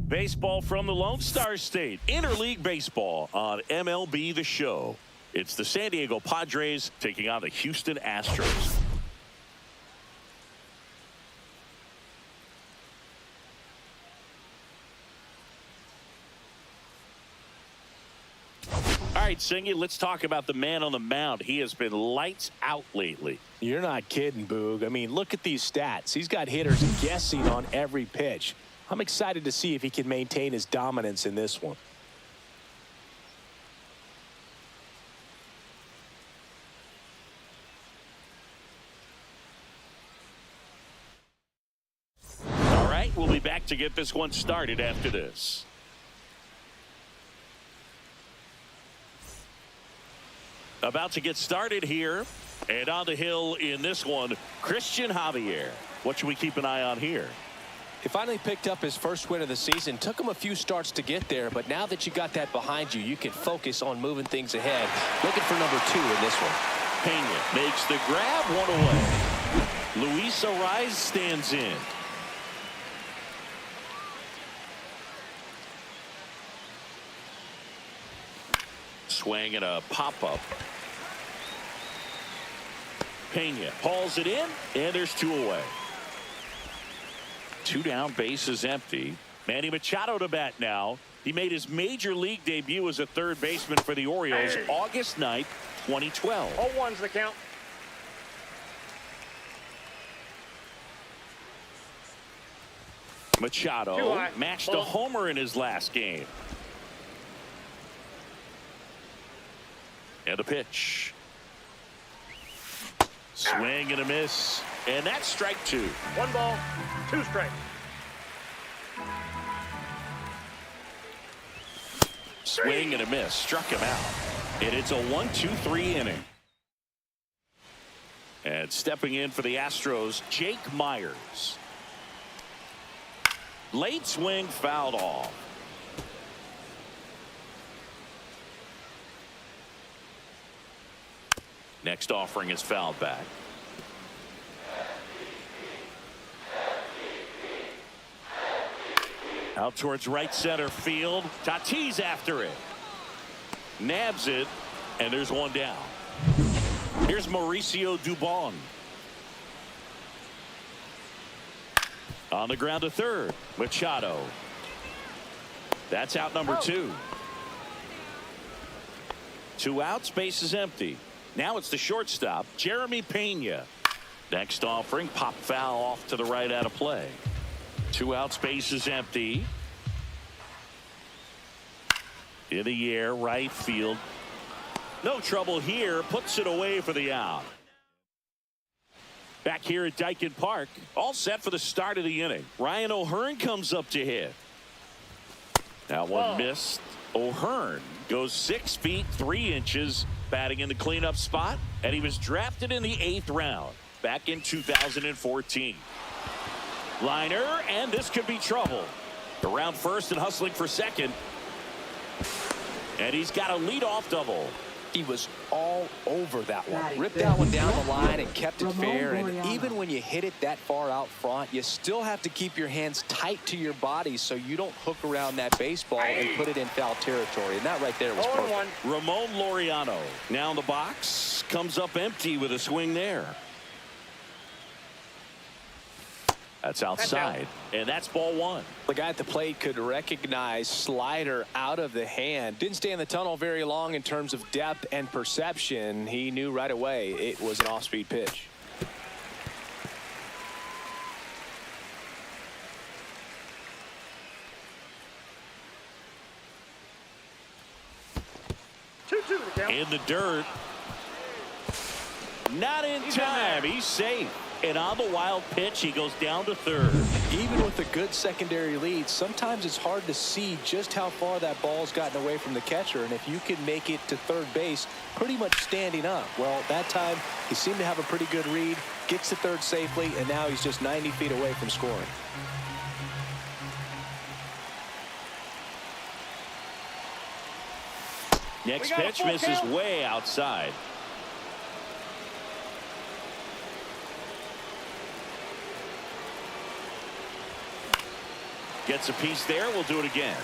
Baseball from the Lone Star State. Interleague baseball on MLB The Show. It's the San Diego Padres taking on the Houston Astros. All right, Singy, let's talk about the man on the mound. He has been lights out lately. You're not kidding, Boog. I mean, look at these stats. He's got hitters guessing on every pitch. I'm excited to see if he can maintain his dominance in this one. All right, we'll be back to get this one started after this. About to get started here, and on the hill in this one, Christian Javier. What should we keep an eye on here? He finally picked up his first win of the season. Took him a few starts to get there, but now that you got that behind you, you can focus on moving things ahead. Looking for number 2 in this one. Pena makes the grab, one away. Luis Arraez stands in. Swing and a pop-up. Pena hauls it in, and there's 2 away. 2 down, bases empty. Manny Machado to bat now. He made his major league debut as a third baseman for the Orioles August 9th, 2012. 0-1's the count. Machado matched a homer in his last game. And the pitch. Swing and a miss. And that's strike 2. 1 ball, 2 strikes. Swing and a miss. Struck him out. And it's a 1-2-3 inning. And stepping in for the Astros, Jake Meyers. Late swing, fouled off. Next offering is fouled back. Out towards right center field. Tatis after it. Nabs it, and there's 1 down. Here's Mauricio Dubon. On the ground to third. Machado. That's out number 2. 2 outs, base is empty. Now it's the shortstop, Jeremy Pena. Next offering, pop foul off to the right out of play. 2 outs, base is empty. In the air, right field. No trouble here, puts it away for the out. Back here at Dyken Park, all set for the start of the inning. Ryan O'Hearn comes up to hit. That one missed. O'Hearn goes 6 feet 3 inches, batting in the cleanup spot, and he was drafted in the 8th round back in 2014. Liner, and this could be trouble. Around first and hustling for second. And he's got a leadoff double. He was all over that one. Ripped that one down the line and kept it fair. And even when you hit it that far out front, you still have to keep your hands tight to your body so you don't hook around that baseball and put it in foul territory. And that right there was perfect. Ramon Laureano now in the box. Comes up empty with a swing there. That's outside, and that's ball 1. The guy at the plate could recognize slider out of the hand. Didn't stay in the tunnel very long in terms of depth and perception. He knew right away it was an off-speed pitch. In the dirt. Not in time. He's safe. And on the wild pitch, he goes down to third. Even with a good secondary lead, sometimes it's hard to see just how far that ball's gotten away from the catcher. And if you can make it to third base pretty much standing up, well, that time he seemed to have a pretty good read, gets to third safely, and now he's just 90 feet away from scoring. Next pitch misses way outside. Gets a piece there. We'll do it again.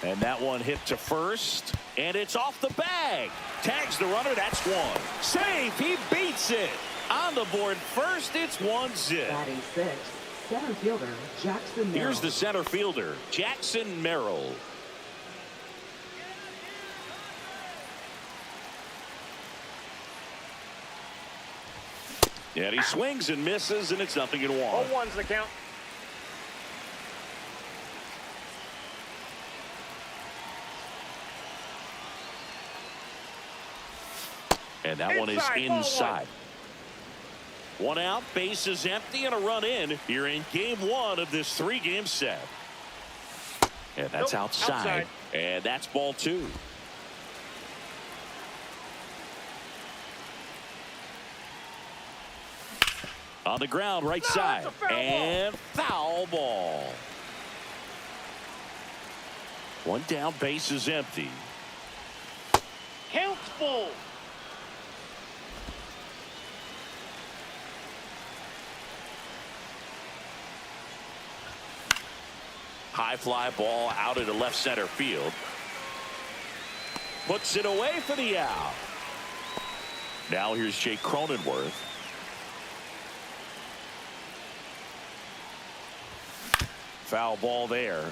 And that one hit to first, and it's off the bag. Tags the runner. That's one. Save. He beats it. On the board first, it's 1-0. Batting sixth, center fielder Jackson Merrill. Here's the center fielder, Jackson Merrill. And he swings and misses, and it's 0-1. 0-1's the count. And that one is inside. One out, base is empty, and a run in. You're in game one of this 3-game set. And that's outside. And that's ball 2. On the ground, right side. And foul ball. One down, base is empty. Count's full. High fly ball out into left center field. Puts it away for the out. Now here's Jake Cronenworth. Foul ball there.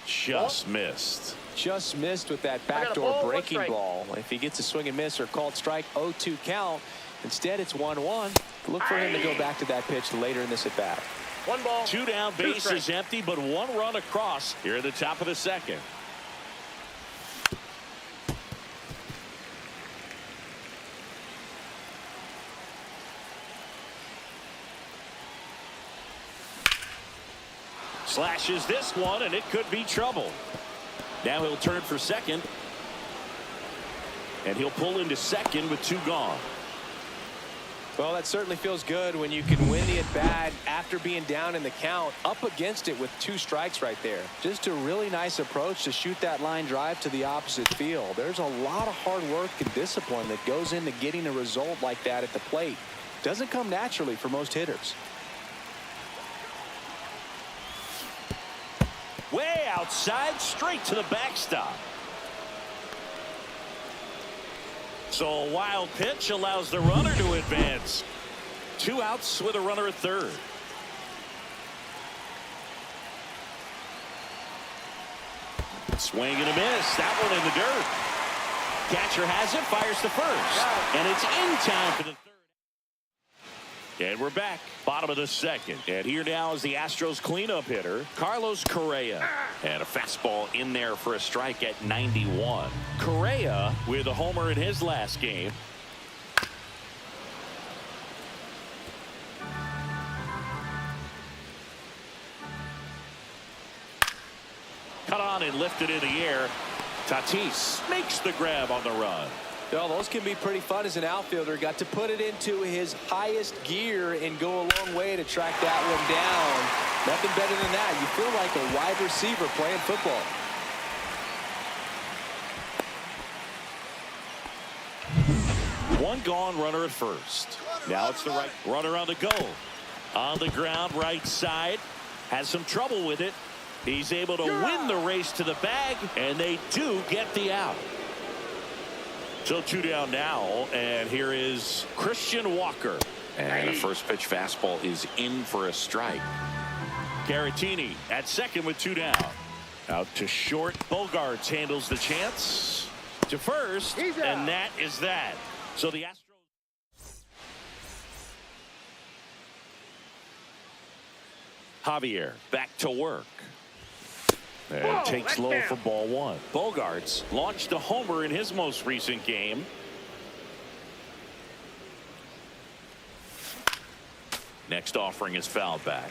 Just missed. Just missed with that backdoor breaking ball. If he gets a swing and miss or called strike, 0-2 count. Instead, it's 1-1. Look for him to go back to that pitch later in this at bat. 1 ball. 2 down, base is empty, but 1 run across here at the top of the second. Slashes this one, and it could be trouble. Now he'll turn for second. And he'll pull into second with 2 gone. Well, that certainly feels good when you can win the at-bat after being down in the count, up against it with 2 strikes right there. Just a really nice approach to shoot that line drive to the opposite field. There's a lot of hard work and discipline that goes into getting a result like that at the plate. Doesn't come naturally for most hitters. Way outside, straight to the backstop. So a wild pitch allows the runner to advance. 2 outs with a runner at third. Swing and a miss. That one in the dirt. Catcher has it, fires to first. And it's in time for the third. And we're back. Bottom of the second. And here now is the Astros cleanup hitter, Carlos Correa. And a fastball in there for a strike at 91. Correa with a homer in his last game. Cut on and lifted in the air. Tatis makes the grab on the run. Well, those can be pretty fun as an outfielder. Got to put it into his highest gear and go a long way to track that one down. Nothing better than that. You feel like a wide receiver playing football. One gone, runner at first. Now it's the right runner on the go. On the ground, right side. Has some trouble with it. He's able to win the race to the bag, and they do get the out. So 2 down now, and here is Christian Walker. And the first pitch fastball is in for a strike. Caratini at second with 2 down. Out to short. Bogarts handles the chance. To first, and that is that. So the Astros. Javier back to work. And takes low for ball 1. Bogarts launched a homer in his most recent game. Next offering is fouled back.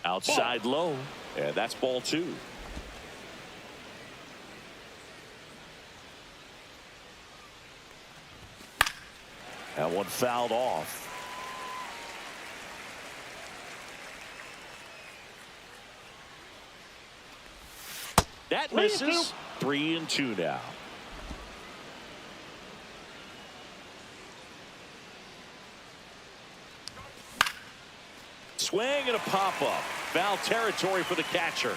Outside low. And that's ball 2. That one fouled off. That misses. 3-2 now. Swing and a pop-up. Foul territory for the catcher.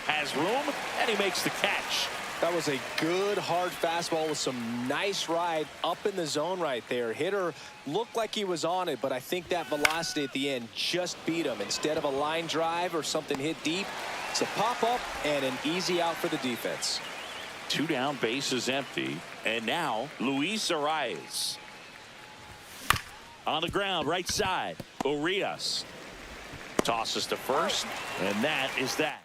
Has room, and he makes the catch. That was a good hard fastball with some nice ride up in the zone right there. Hitter looked like he was on it, but I think that velocity at the end just beat him. Instead of a line drive or something hit deep, it's a pop-up and an easy out for the defense. 2 down, bases empty, and now Luis Arraez. On the ground, right side. Arraez tosses to first, and that is that.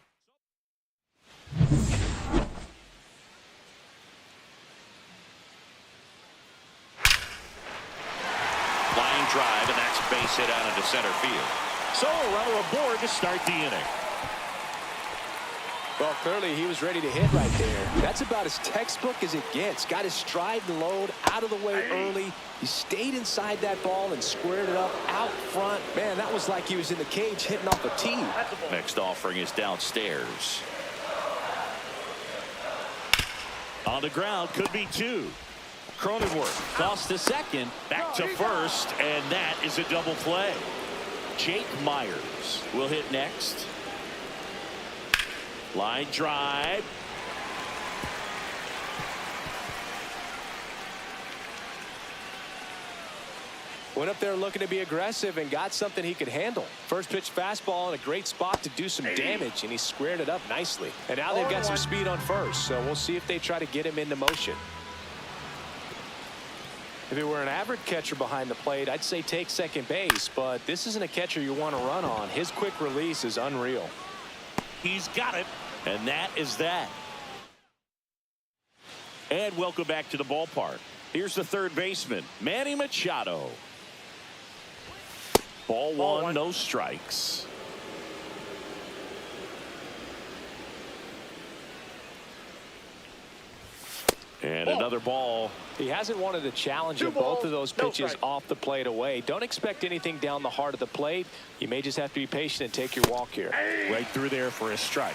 Line drive, and that's a base hit out into center field. So a runner aboard to start the inning. Well, clearly he was ready to hit right there. That's about as textbook as it gets. Got his stride and load out of the way early. He stayed inside that ball and squared it up out front. Man, that was like he was in the cage hitting off a tee. Next offering is downstairs. On the ground, could be 2. Cronenworth tossed to second, back to first, and that is a double play. Jake Meyers will hit next. Line drive. Went up there looking to be aggressive and got something he could handle. First pitch fastball in a great spot to do some damage, and he squared it up nicely. And now they've got some speed on first, so we'll see if they try to get him into motion. If it were an average catcher behind the plate, I'd say take second base, but this isn't a catcher you want to run on. His quick release is unreal. He's got it, and that is that. And welcome back to the ballpark. Here's the third baseman, Manny Machado. Ball one, no strikes. And another ball. He hasn't wanted to challenge at both of those pitches off the plate away. Don't expect anything down the heart of the plate. You may just have to be patient and take your walk here. Right through there for a strike.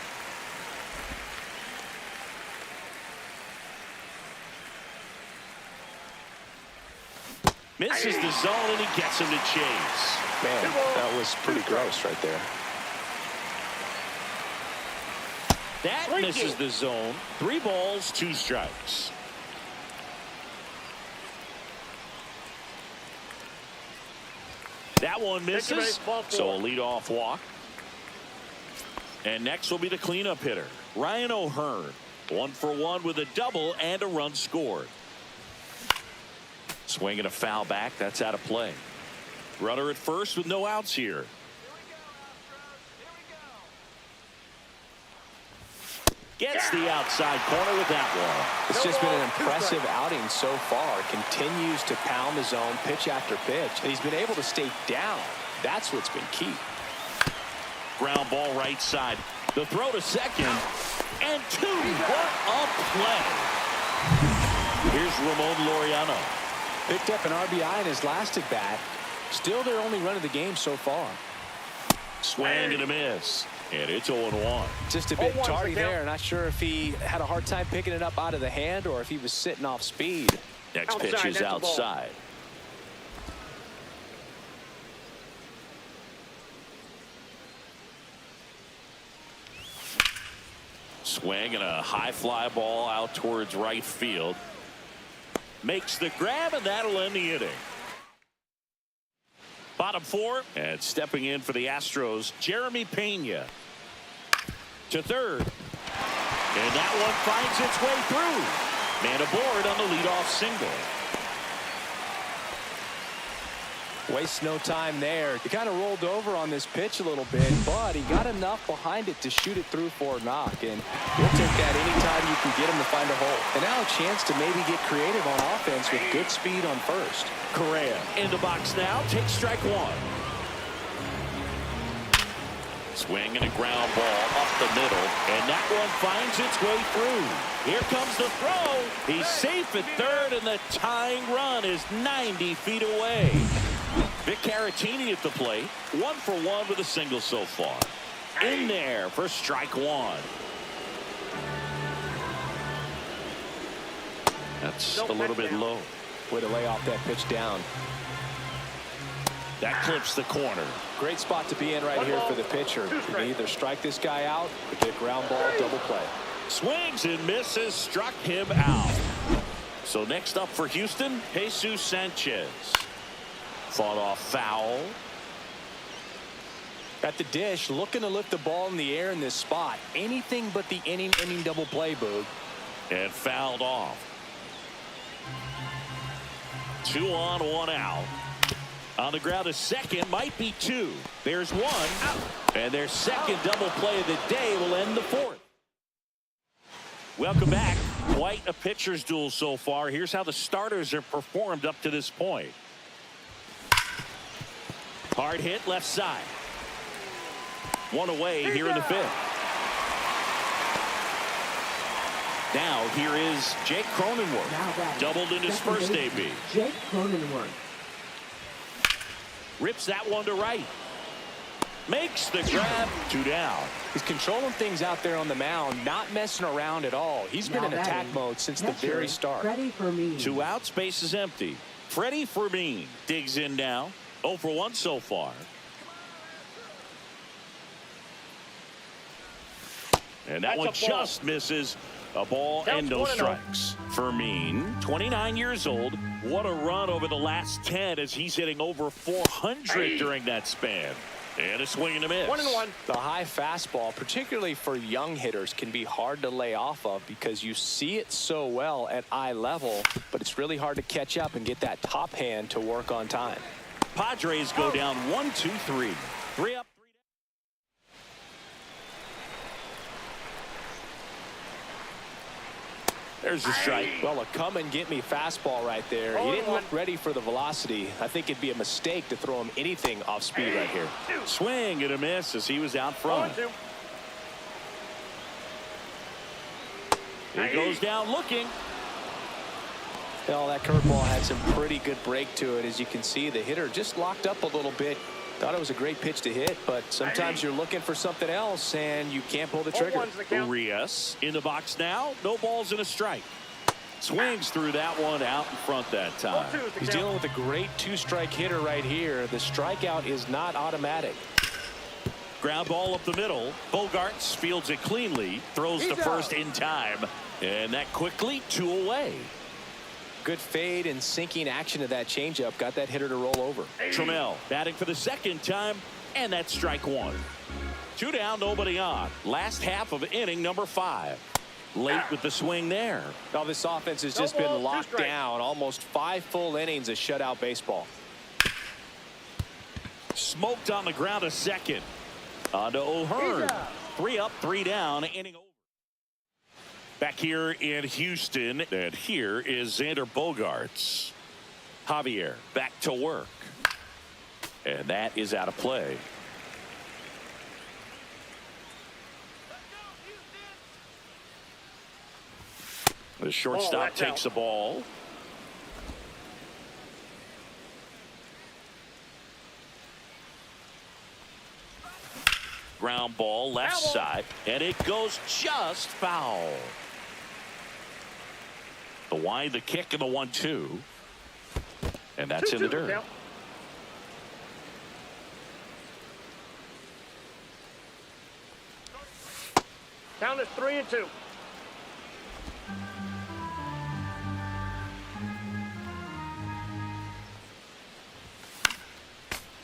Misses the zone, and he gets him to chase. Man, that was pretty gross right there. That misses the zone. 3 balls, 2 strikes. That one misses, so a leadoff walk. And next will be the cleanup hitter, Ryan O'Hearn. 1 for 1 with a double and a run scored. Swing and a foul back. That's out of play. Runner at first with no outs here. Gets the outside corner with that one. It's just been an impressive outing so far. Continues to pound the zone pitch after pitch. And he's been able to stay down. That's what's been key. Ground ball right side. The throw to second. And 2. What a play. Here's Ramon Laureano. Picked up an RBI in his last at bat. Still their only run of the game so far. Swing and a miss. And it's 0-1. Just a bit tardy there. Not sure if he had a hard time picking it up out of the hand or if he was sitting off speed. Next pitch is outside. Swing and a high fly ball out towards right field. Makes the grab, and that'll end the inning. Bottom 4, and stepping in for the Astros, Jeremy Pena. To third. And that one finds its way through. Man aboard on the leadoff single. Wastes no time there. He kind of rolled over on this pitch a little bit, but he got enough behind it to shoot it through for a knock. And you'll take that anytime you can get him to find a hole. And now a chance to maybe get creative on offense with good speed on first. Correa in the box now. Takes strike 1. Swing and a ground ball up the middle, and that one finds its way through. Here comes the throw. He's safe at third, and the tying run is 90 feet away. Vic Caratini at the plate, 1 for 1 with a single so far. In there for strike one. That's a little bit low. Way to lay off that pitch down. That clips the corner. Great spot to be in right here for the pitcher. You can either strike this guy out or get a ground ball double play. Swings and misses, struck him out. So next up for Houston, Jesus Sanchez. Fought off foul. At the dish, looking to lift the ball in the air in this spot. Anything but the inning double play, Boog. And fouled off. 2 on, 1 out. On the ground, a second, might be 2. There's 1. And their second double play of the day will end the 4th. Welcome back. Quite a pitcher's duel so far. Here's how the starters have performed up to this point. Hard hit left side. 1 away here in the 5th. Now here is Jake Cronenworth. Doubled in his first AB. Jake Cronenworth. Rips that one to right. Makes the grab. 2 down. He's controlling things out there on the mound, not messing around at all. He's been in attack mode since the very start. Freddie Fermin. 2 outs, base is empty. Freddie Fermin digs in now. 0 for 1 so far. And that one just misses. A ball and no strikes. Fermin, 29 years old. What a run over the last 10 as he's hitting over 400 during that span. And a swing and a miss. 1-1. The high fastball, particularly for young hitters, can be hard to lay off of because you see it so well at eye level, but it's really hard to catch up and get that top hand to work on time. Padres go down 1-2-3. 3 up. There's the strike. Well, a come and get me fastball right there. He didn't look ready for the velocity. I think it'd be a mistake to throw him anything off speed right here. Swing and a miss as he was out front. He goes down looking. Well, that curveball had some pretty good break to it. As you can see, the hitter just locked up a little bit. Thought it was a great pitch to hit, but sometimes you're looking for something else and you can't pull the trigger. Arraez in the box now. No balls and a strike. Swings through that one out in front that time. He's dealing with a great 2-strike hitter right here. The strikeout is not automatic. Ground ball up the middle. Bogarts fields it cleanly. Throws to first in time. And that quickly 2 away. Good fade and sinking action to that changeup. Got that hitter to roll over. Trammell batting for the second time. And that's strike 1. 2 down, nobody on. Last half of inning number 5. Late with the swing there. Now this offense has just been locked down. Almost 5 full innings of shutout baseball. Smoked on the ground a second. On to O'Hearn. 3 up, 3 down. Inning over. Back here in Houston, and here is Xander Bogaerts. Javier back to work. And that is out of play. The shortstop takes the ball. Ground ball left side, and it goes just foul. The wide, the kick, and the 1-2. And that's in the dirt. Count is 3-2.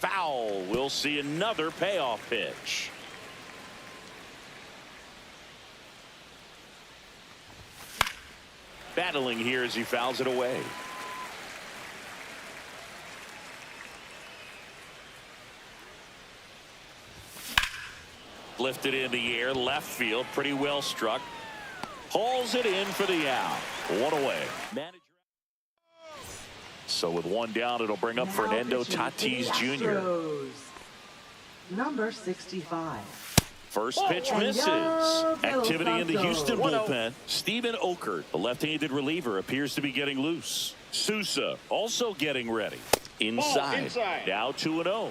Foul. We'll see another payoff pitch. Battling here as he fouls it away. Lifted in the air, left field, pretty well struck. Hauls it in for the out. 1 away. So with 1 down, it'll bring up Now Fernando pitching for the Tatis Jr. Astros, number 65. First pitch misses. Activity in the Houston bullpen. Steven Okert, the left-handed reliever, appears to be getting loose. Sousa also getting ready. Inside. Now 2-0.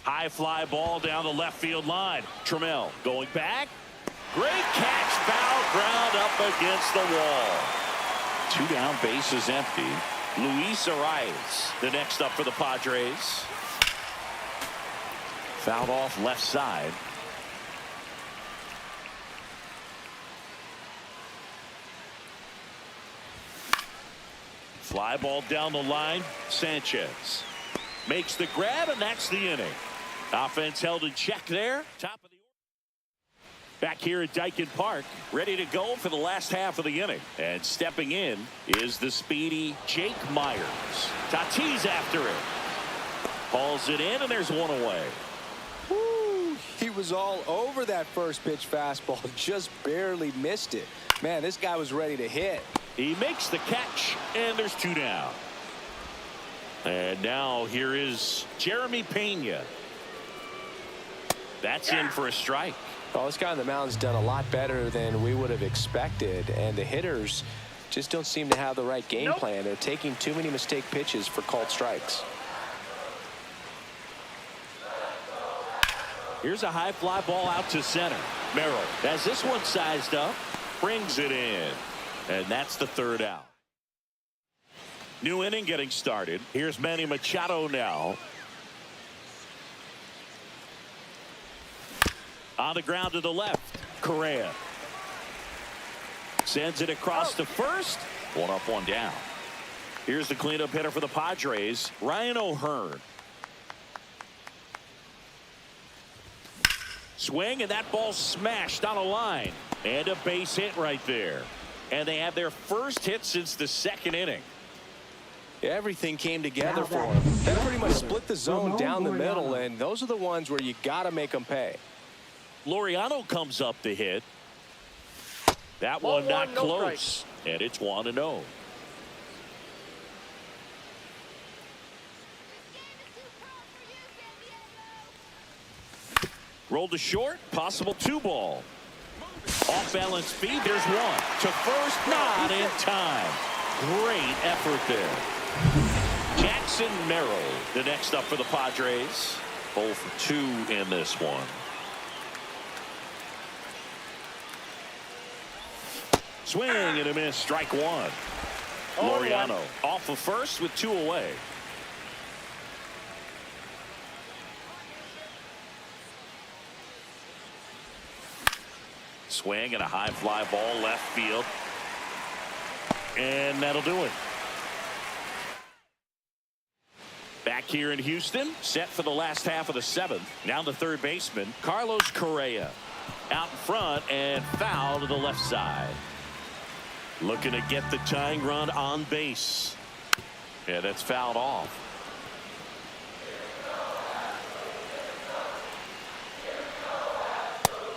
High fly ball down the left field line. Trammell going back. Great catch. Foul ground up against the wall. 2 down, bases empty. Luis Arraez, the next up for the Padres. Fouled off left side. Fly ball down the line. Sanchez makes the grab, and that's the inning. Offense held in check there. Top of the order. Back here at Dyken Park, ready to go for the last half of the inning. And stepping in is the speedy Jake Meyers. Tatis after it. Hauls it in, and there's one away. Woo, he was all over that first pitch fastball. Just barely missed it. Man, this guy was ready to hit. He makes the catch, and there's 2 down. And now here is Jeremy Pena. That's in for a strike. Well, this guy on the mound's done a lot better than we would have expected, and the hitters just don't seem to have the right game plan. They're taking too many mistake pitches for called strikes. Here's a high fly ball out to center. Merrill has this one sized up, brings it in, and that's the 3rd out. New inning getting started. Here's Manny Machado now. On the ground to the left. Correa sends it across to first. 1 up, 1 down. Here's the cleanup hitter for the Padres, Ryan O'Hearn. Swing, and that ball smashed on a line. And a base hit right there. And they have their first hit since the 2nd inning. Everything came together for him. They pretty much split the zone down the middle, and those are the ones where you got to make them pay. Laureano comes up to hit. That one not close. And it's 1-0. Rolled to short. Possible 2 ball. Off balance speed. There's one. To first. Not in time. Great effort there. Jackson Merrill, the next up for the Padres. 0 for 2 in this one. Swing and a miss. Strike 1. Laureano off of first with 2 away. Swing and a high fly ball left field. And that'll do it. Back here in Houston, set for the last half of the 7th. Now the 3rd baseman, Carlos Correa. Out in front and foul to the left side. Looking to get the tying run on base. Yeah, that's fouled off.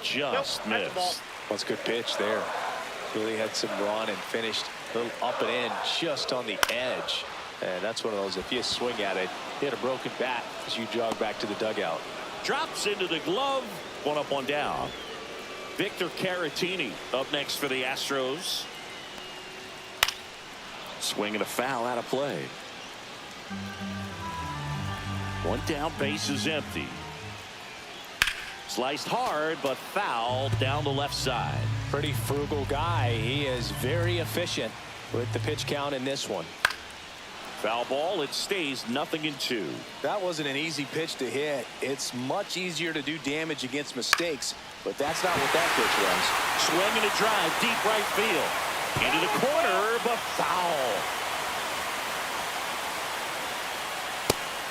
Just missed. That's a good pitch there. Really had some run and finished a little up and in just on the edge. And that's one of those, if you swing at it, hit a broken bat as you jog back to the dugout. Drops into the glove. 1 up, 1 down. Victor Caratini up next for the Astros. Swing and a foul out of play. 1 down, base is empty. Sliced hard, but foul down the left side. Pretty frugal guy. He is very efficient with the pitch count in this one. Foul ball. It stays 0-2. That wasn't an easy pitch to hit. It's much easier to do damage against mistakes, but that's not what that pitch was. Swing and a drive deep right field. Into the corner, but foul.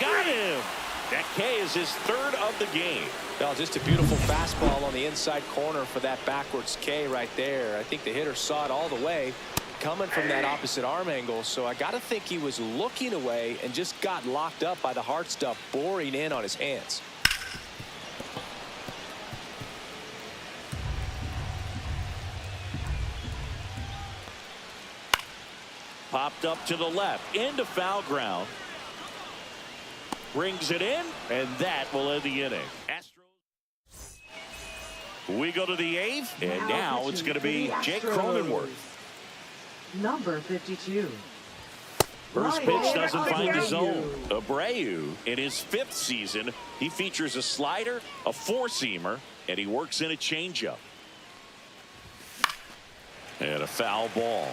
Got him. That K is his 3rd of the game. Well, just a beautiful fastball on the inside corner for that backwards K right there. I think the hitter saw it all the way coming from that opposite arm angle. So I got to think he was looking away and just got locked up by the hard stuff boring in on his hands. Popped up to the left into foul ground. Brings it in, and that will end the inning. Astros. We go to the 8th, and now it's going to be Jake Cronenworth. Number 52. First pitch doesn't find the zone. Abreu, in his 5th season, he features a slider, a four-seamer, and he works in a changeup. And a foul ball.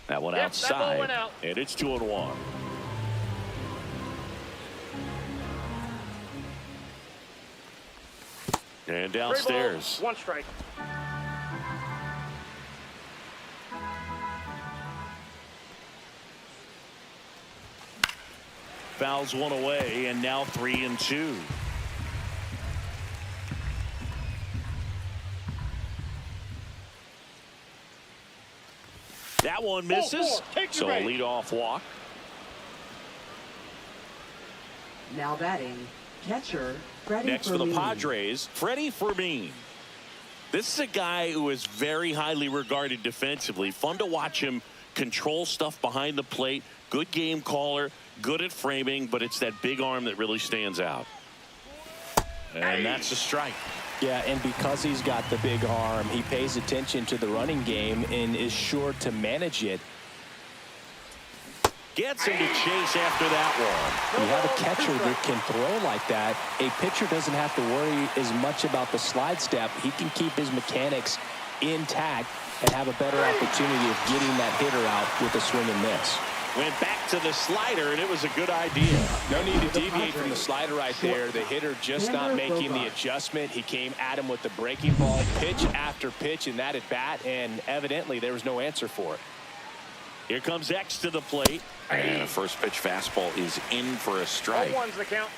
That one outside, that ball went out. And it's 2-1. And downstairs. 3 balls, 1 strike. Fouls one away, and now 3-2. That one misses, so a leadoff walk. Now batting, catcher Freddie Next for the Padres, Freddie Fermin. This is a guy who is very highly regarded defensively. Fun to watch him control stuff behind the plate. Good game caller, good at framing, but it's that big arm that really stands out. And that's a strike. Yeah, and because he's got the big arm, he pays attention to the running game and is sure to manage it. Gets him to chase after that one. You have a catcher that can throw like that. A pitcher doesn't have to worry as much about the slide step. He can keep his mechanics intact and have a better opportunity of getting that hitter out with a swing and miss. Went back to the slider, and it was a good idea. No need to deviate from the slider right there. The hitter just not making the adjustment. He came at him with the breaking ball, pitch after pitch in that at bat, and evidently there was no answer for it. Here comes X to the plate. And a first pitch fastball is in for a strike. 0-1's the count.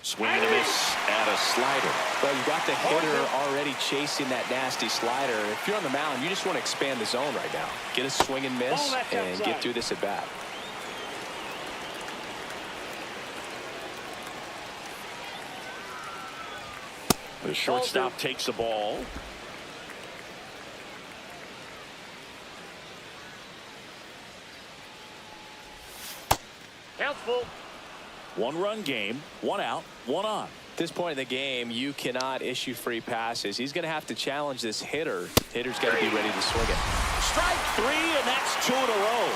Swing and a miss at a slider. Well, you got the hitter already chasing that nasty slider. If you're on the mound, you just want to expand the zone right now. Get a swing and miss and get through this at bat. The shortstop takes the ball. Count's full. 1-run game, 1 out, 1 on. At this point in the game, you cannot issue free passes. He's going to have to challenge this hitter. Hitter's got to be ready to swing it. Strike 3, and that's 2 in a row.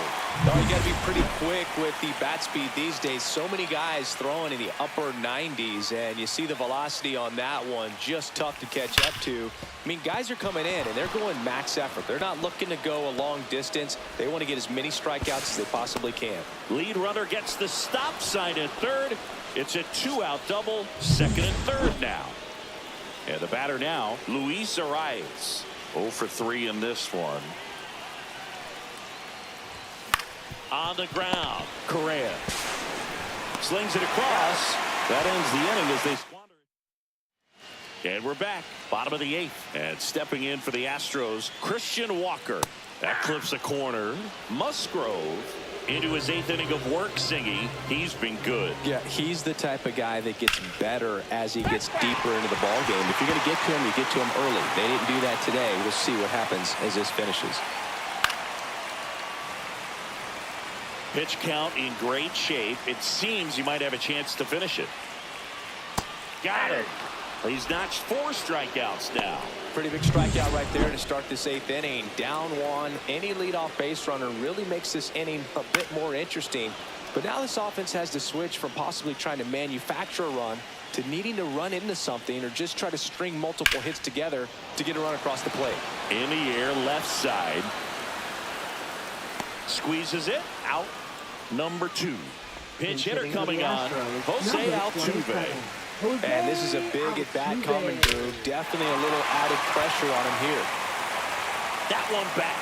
Oh, you got to be pretty quick with the bat speed these days. So many guys throwing in the upper 90s, and you see the velocity on that one. Just tough to catch up to. I mean, guys are coming in, and they're going max effort. They're not looking to go a long distance. They want to get as many strikeouts as they possibly can. Lead runner gets the stop sign at third. It's a 2-out double, second and third now. And the batter now, Luis Arraez. 0 for 3 in this one. On the ground, Correa slings it across. That ends the inning as they squander it. And we're back, bottom of the 8th, and stepping in for the Astros, Christian Walker. That clips a corner. Musgrove into his 8th inning of work singing. He's been good. Yeah, he's the type of guy that gets better as he gets deeper into the ball game. If you're going to get to him, you get to him early. They didn't do that today. We'll see what happens as this finishes. Pitch count in great shape. It seems you might have a chance to finish it. Got it. He's notched 4 strikeouts now. Pretty big strikeout right there to start this 8th inning. Down 1. Any leadoff base runner really makes this inning a bit more interesting. But now this offense has to switch from possibly trying to manufacture a run to needing to run into something or just try to string multiple hits together to get a run across the plate. In the air, left side. Squeezes it out. Number 2. Pinch hitter coming on. Jose Altuve. And this is a big at-bat coming through. Definitely a little added pressure on him here. That one back.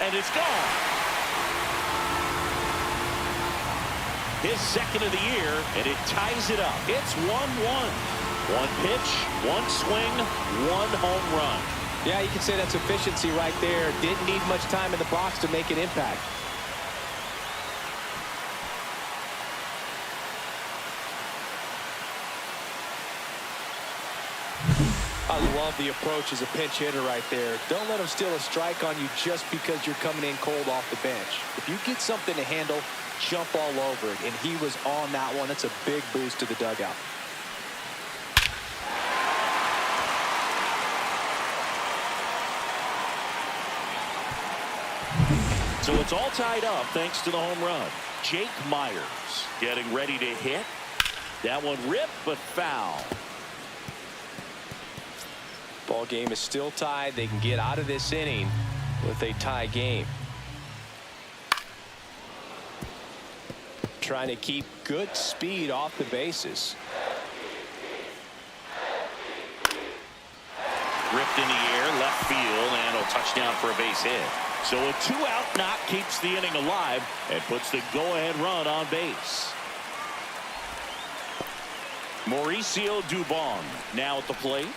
And it's gone. His second of the year, and it ties it up. It's 1-1. 1 pitch, 1 swing, 1 home run. Yeah, you can say that's efficiency right there. Didn't need much time in the box to make an impact. I love the approach as a pinch hitter right there. Don't let him steal a strike on you just because you're coming in cold off the bench. If you get something to handle, jump all over it. And he was on that one. That's a big boost to the dugout. So it's all tied up thanks to the home run. Jake Meyers getting ready to hit. That one ripped but foul. Ball game is still tied. They can get out of this inning with a tie game. Trying to keep good speed off the bases. Ripped in the air, left field, and a touchdown for a base hit. So a 2-out knock keeps the inning alive and puts the go-ahead run on base. Mauricio Dubon now at the plate.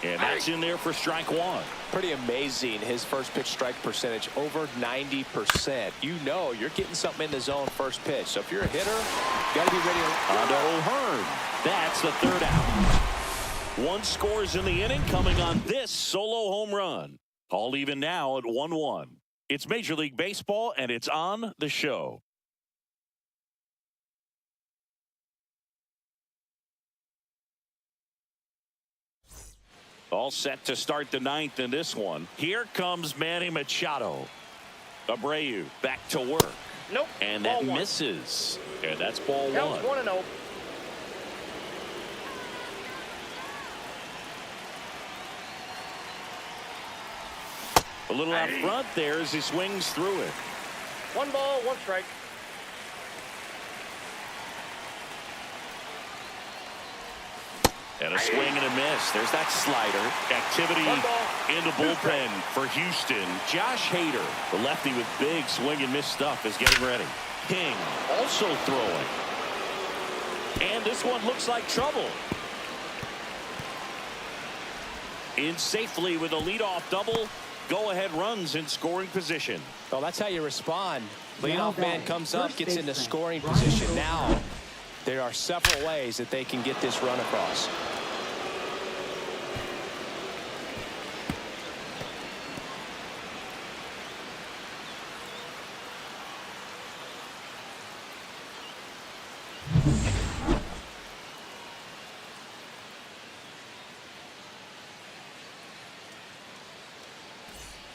And that's in there for strike one. Pretty amazing. His first pitch strike percentage over 90%. You know you're getting something in the zone first pitch. So if you're a hitter, you got to be ready to. On to O'Hearn. That's the third out. One scores in the inning coming on this solo home run. All even now at 1-1. It's Major League Baseball and it's on the show. All set to start the ninth in this one. Here comes Manny Machado. Abreu back to work. Nope. And ball that one. misses. And that's ball Counts one. 1-0. A little out front there as he swings through it. 1 ball, 1 strike. And a swing and a miss. There's that slider. Activity in the bullpen for Houston. Josh Hader, the lefty with big swing and miss stuff, is getting ready. King also throwing. And this one looks like trouble. In safely with a leadoff double. Go-ahead runs in scoring position. Well, that's how you respond. Leadoff man comes up, gets into baseman. scoring position. Now, there are several ways that they can get this run across.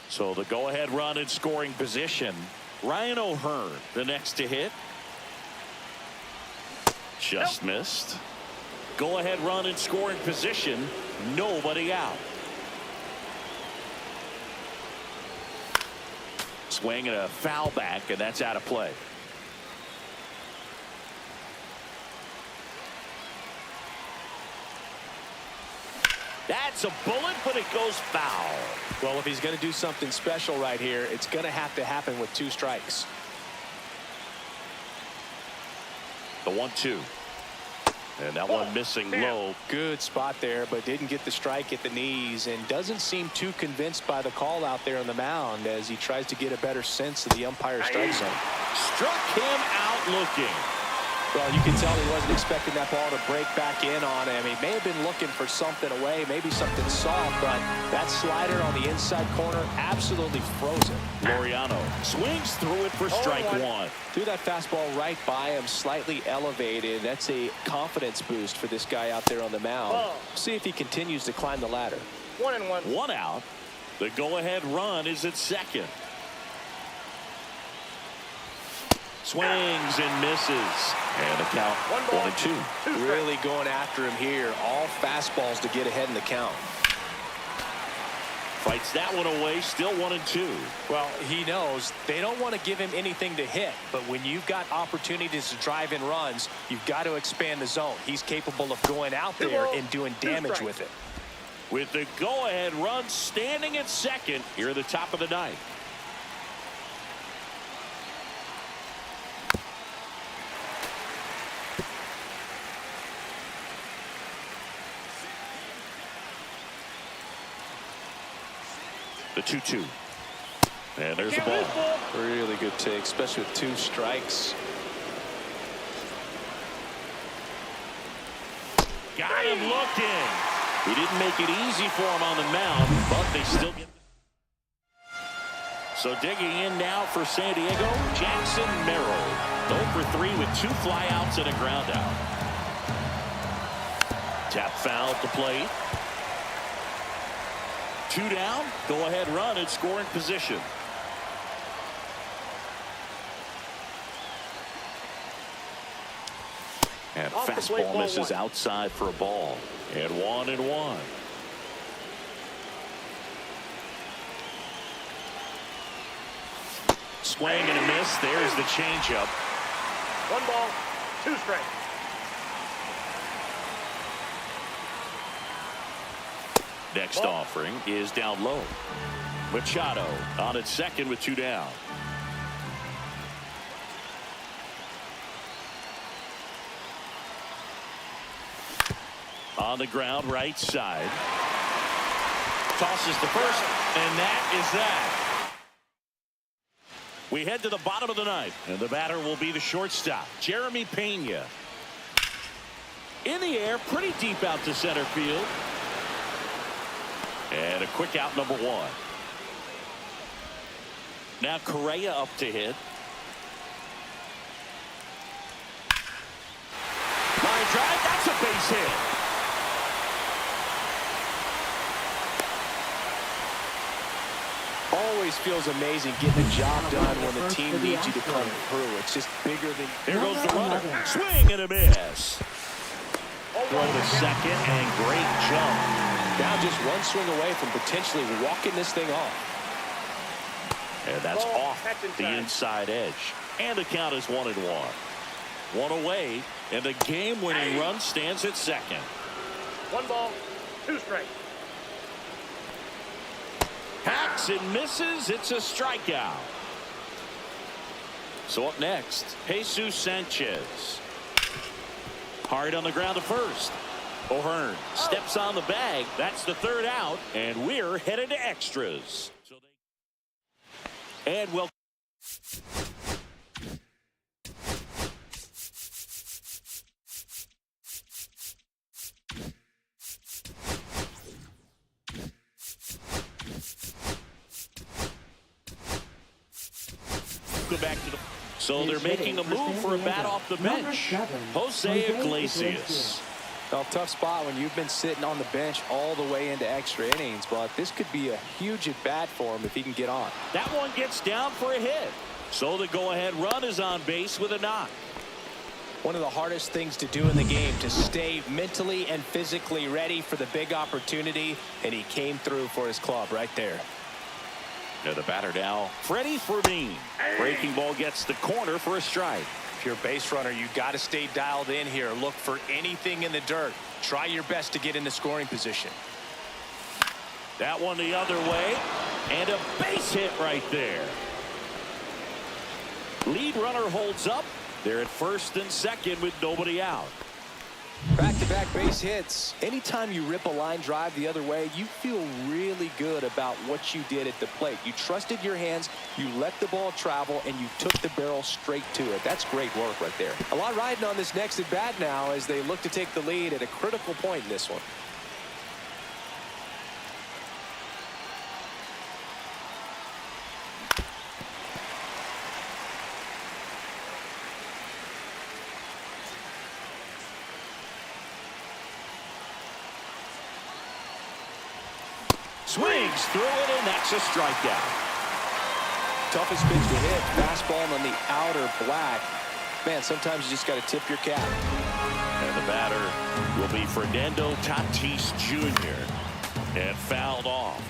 So the go-ahead run in scoring position. Ryan O'Hearn, the next to hit. Just missed. Go-ahead run in scoring position. Nobody out. Swing and a foul back, and that's out of play. That's a bullet, but it goes foul. Well, if he's going to do something special right here, it's going to have to happen with 2 strikes. The 1-2. And that one missing low. Good spot there, but didn't get the strike at the knees and doesn't seem too convinced by the call out there on the mound as he tries to get a better sense of the umpire's strike zone. Struck him out looking. Well, you can tell he wasn't expecting that ball to break back in on him. He may have been looking for something away, maybe something soft, but that slider on the inside corner absolutely frozen. Laureano swings through it for strike one. Threw that fastball right by him, slightly elevated. That's a confidence boost for this guy out there on the mound. See if he continues to climb the ladder. 1-1. 1 out. The go-ahead run is at second. Swings and misses. And the count 1-2. Really going after him here. All fastballs to get ahead in the count. Fights that one away. Still 1-2. Well, he knows they don't want to give him anything to hit. But when you've got opportunities to drive in runs, you've got to expand the zone. He's capable of going out there and doing damage with it. With the go-ahead run standing at second here at the top of the ninth. The 2-2. And there's the ball. Really good take, especially with 2 strikes. Got him looking. He didn't make it easy for him on the mound, but they still get. So digging in now for San Diego, Jackson Merrill. 0 for 3 with 2 flyouts and a groundout. Tap foul at the plate. 2 down. Go ahead run in scoring position. And fastball misses outside for a ball. And 1-1. Swing and a miss. There's the changeup. 1 ball, 2 strikes. Next offering is down low. Machado on at second with 2 down. On the ground, right side. Tosses to first, and that is that. We head to the bottom of the ninth, and the batter will be the shortstop, Jeremy Pena. In the air, pretty deep out to center field. And a quick out, number 1. Now Correa up to hit. Line drive, that's a base hit. Always feels amazing getting the job done when the team needs you to come through. It's just bigger than. There goes the runner. Swing and a miss. Throw to second and great jump. Now just 1 swing away from potentially walking this thing off. And that's off the inside edge. And the count is 1-1. 1 away, and the game-winning run stands at second. 1 ball, 2 strikes. Hacks and misses. It's a strikeout. So up next, Jesus Sanchez. Hard on the ground to first. O'Hearn steps on the bag. That's the 3rd out, and we're headed to extras. And we'll. Go back to the. So they're making a move for a bat off the bench. Jose Iglesias. Well, tough spot when you've been sitting on the bench all the way into extra innings, but this could be a huge at bat for him if he can get on. That one gets down for a hit. So the go-ahead run is on base with a knock. One of the hardest things to do in the game, to stay mentally and physically ready for the big opportunity, and he came through for his club right there. Now the batter now, Freddie Fermin. Breaking ball gets the corner for a strike. If you're a base runner, you got to stay dialed in here. Look for anything in the dirt. Try your best to get into scoring position. That one the other way, and a base hit right there. Lead runner holds up. They're at first and second with nobody out. Back-to-back base hits. Anytime you rip a line drive the other way, you feel really good about what you did at the plate. You trusted your hands, you let the ball travel, and you took the barrel straight to it. That's great work right there. A lot riding on this next at bat now as they look to take the lead at a critical point in this one. Swings through it, and that's a strikeout. Toughest pitch to hit. Fastball on the outer black. Man, sometimes you just got to tip your cap. And the batter will be Fernando Tatis Jr. and fouled off.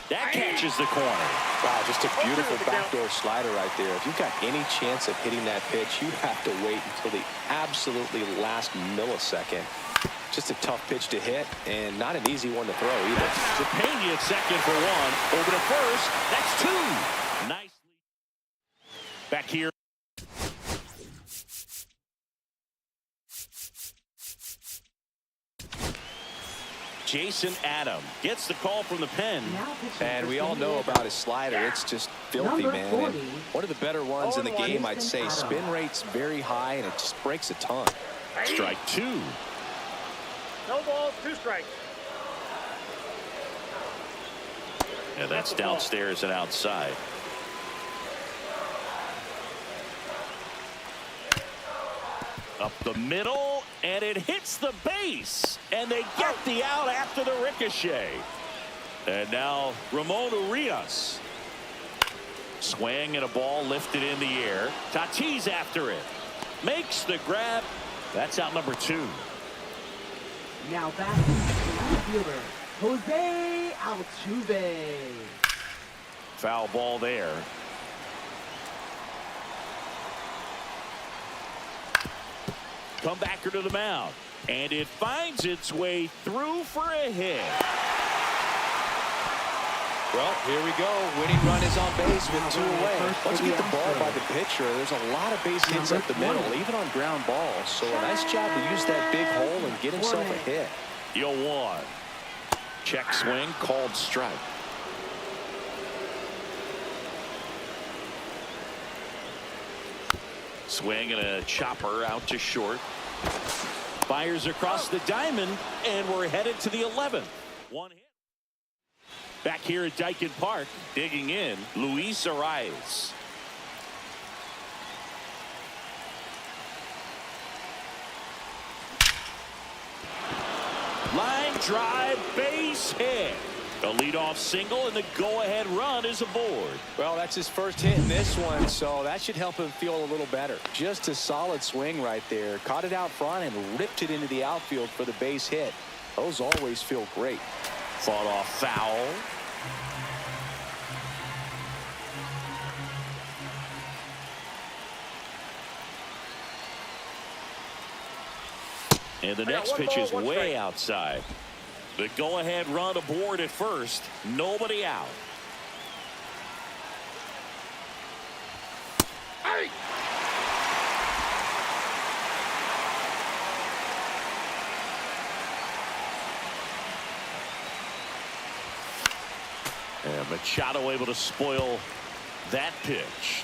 That catches the corner. Wow, just a beautiful backdoor slider right there. If you've got any chance of hitting that pitch, you have to wait until the absolutely last millisecond. Just a tough pitch to hit, and not an easy one to throw either. To Pena at second for 1. Over to first. That's 2. Nicely. Back here. Jason Adam gets the call from the pen. And we all know about his slider. It's just filthy, Number man. 40. And one of the better ones in the game, I'd say. Spin rate's very high, and it just breaks a ton. Strike 2. No balls, 2 strikes. And that's downstairs and outside. Up the middle, and it hits the base. And they get the out after the ricochet. And now Ramon Laureano. Swing and a ball lifted in the air. Tatis after it. Makes the grab. That's out number 2. Now batting, outfielder Jose Altuve. Foul ball there. Comebacker to the mound. And it finds its way through for a hit. Well, here we go. Winning run is on base with 2 away. Once you get the ball by the pitcher, there's a lot of base hits up the middle, even on ground balls. So a nice job to use that big hole and get himself a hit. 0-1. Check swing, called strike. Swing and a chopper out to short. Fires across the diamond, and we're headed to the 11th. 1 hit. Back here at Dyken Park, digging in, Luis Arraez. Line drive, base hit. A leadoff single, and the go-ahead run is aboard. Well, that's his first hit in this one, so that should help him feel a little better. Just a solid swing right there. Caught it out front and ripped it into the outfield for the base hit. Those always feel great. Fought off foul. And the next pitch is way outside. The go-ahead run aboard at first. Nobody out. Hey! And Machado able to spoil that pitch.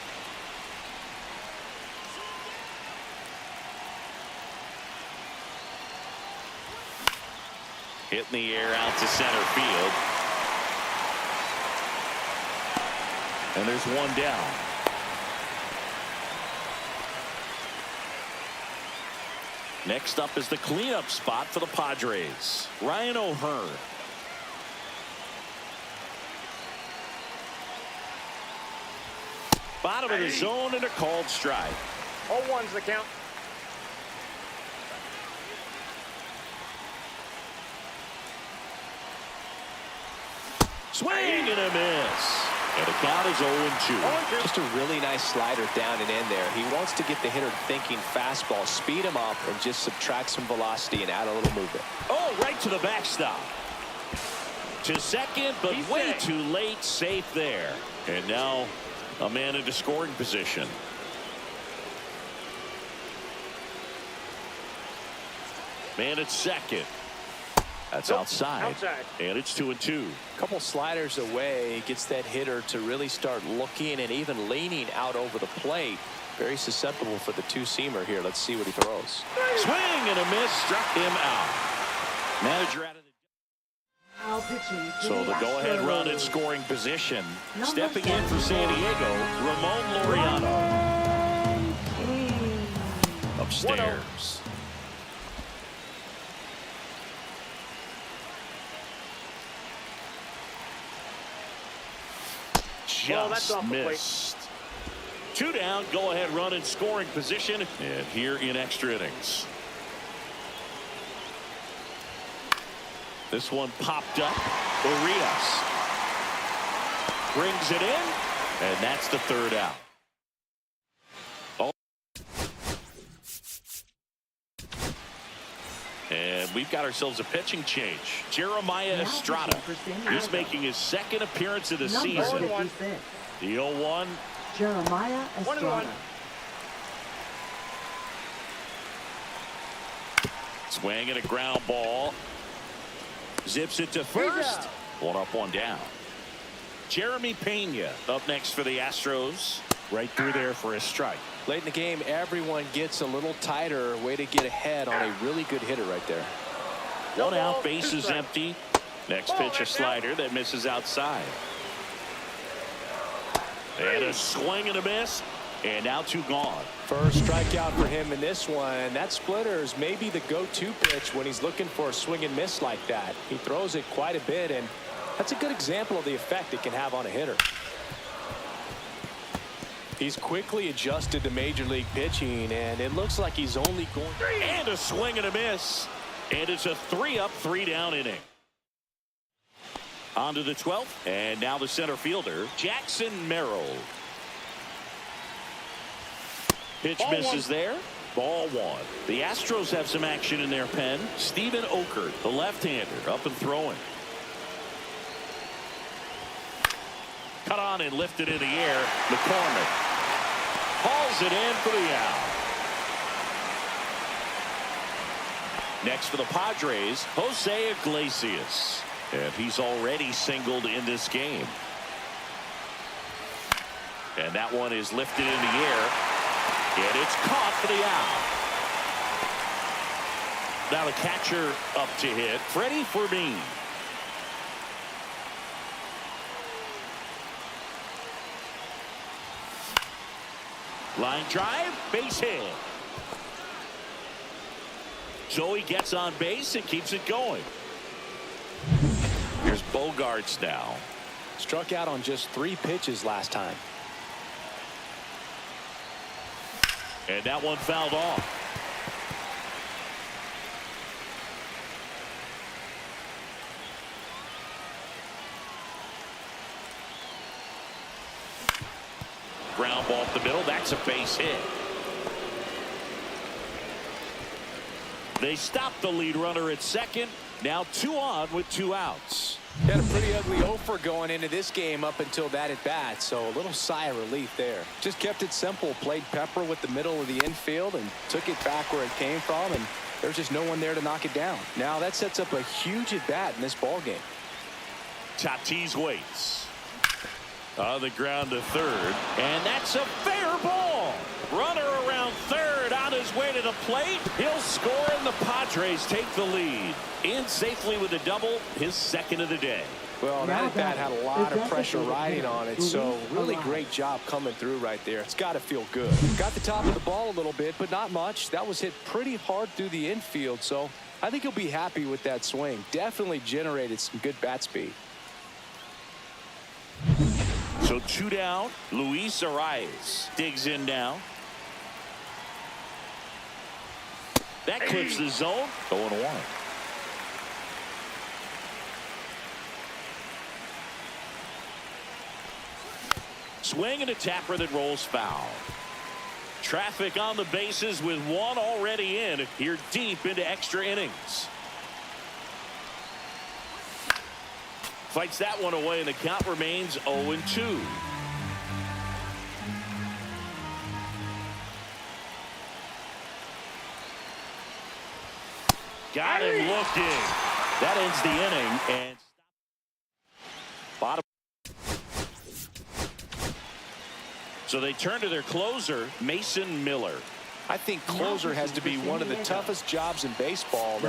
Hit in the air out to center field. And there's 1 down. Next up is the cleanup spot for the Padres. Ryan O'Hearn. Bottom of the zone and a called strike. 0-1's the count. Swing and a miss. And the count is 0-2. Just a really nice slider down and in there. He wants to get the hitter thinking fastball, speed him up, and just subtract some velocity and add a little movement. Oh, right to the backstop. To second, but way too late. Safe there. And now a man into scoring position. Man at second. That's outside. And it's 2-2. A couple sliders away, gets that hitter to really start looking and even leaning out over the plate. Very susceptible for the 2-seamer here. Let's see what he throws. Swing and a miss, struck him out. Manager out of the. So the go-ahead run in scoring position. Stepping in for San Diego, Ramon Laureano. Upstairs. Just missed. 2 down, go-ahead run in scoring position, and here in extra innings. This one popped up. Arraez brings it in, and that's the 3rd out. And we've got ourselves a pitching change. Jeremiah Estrada. He's making his 2nd appearance of the season. The 0-1. Jeremiah Estrada. Swing and a ground ball. Zips it to first. One up, one down. Jeremy Pena up next for the Astros. Right through there for a strike. Late in the game, everyone gets a little tighter. Way to get ahead on a really good hitter right there. One out, base is empty. Next pitch, a slider that misses outside. And a swing and a miss. And now two gone. First strikeout for him in this one. That splitter is maybe the go-to pitch when he's looking for a swing and miss like that. He throws it quite a bit, and that's a good example of the effect it can have on a hitter. He's quickly adjusted to major league pitching, and it looks like he's only going. And a swing and a miss. And it's a 3-up, 3-down inning. On to the 12th, and now the center fielder, Jackson Merrill. Pitch misses there. Ball one. The Astros have some action in their pen. Steven Okert, the left-hander, up and throwing. Cut on and lifted in the air. McCormick hauls it in for the out. Next for the Padres, Jose Iglesias. And he's already singled in this game. And that one is lifted in the air. And it's caught for the out. Now the catcher up to hit, Freddie Fermin. Line drive, base hit. So he gets on base and keeps it going. Here's Bogarts now. Struck out on just 3 pitches last time. And that one fouled off. Ground ball up the middle. That's a base hit. They stop the lead runner at second. Now 2 on with 2 outs. Had a pretty ugly offer going into this game up until that at bat, so a little sigh of relief there. Just kept it simple, played pepper with the middle of the infield and took it back where it came from, and there's just no one there to knock it down. Now that sets up a huge at bat in this ball game. Tatis waits. On the ground to third, and that's a fair ball. Runner around third on his way to the plate. He'll score, and the Padres take the lead. In safely with a double, his second of the day. Well, that at bat had a lot of pressure riding on it, so really great job coming through right there. It's got to feel good. Got the top of the ball a little bit, but not much. That was hit pretty hard through the infield, so I think he'll be happy with that swing. Definitely generated some good bat speed. So 2 down. Luis Arraez digs in now. That clips the zone. 0-1. Swing and a tapper that rolls foul. Traffic on the bases with 1 already in. Here deep into extra innings. Fights that one away, and the count remains 0-2. Got him looking. That ends the inning. And bottom. So they turn to their closer, Mason Miller. I think closer has to be one of the toughest jobs in baseball.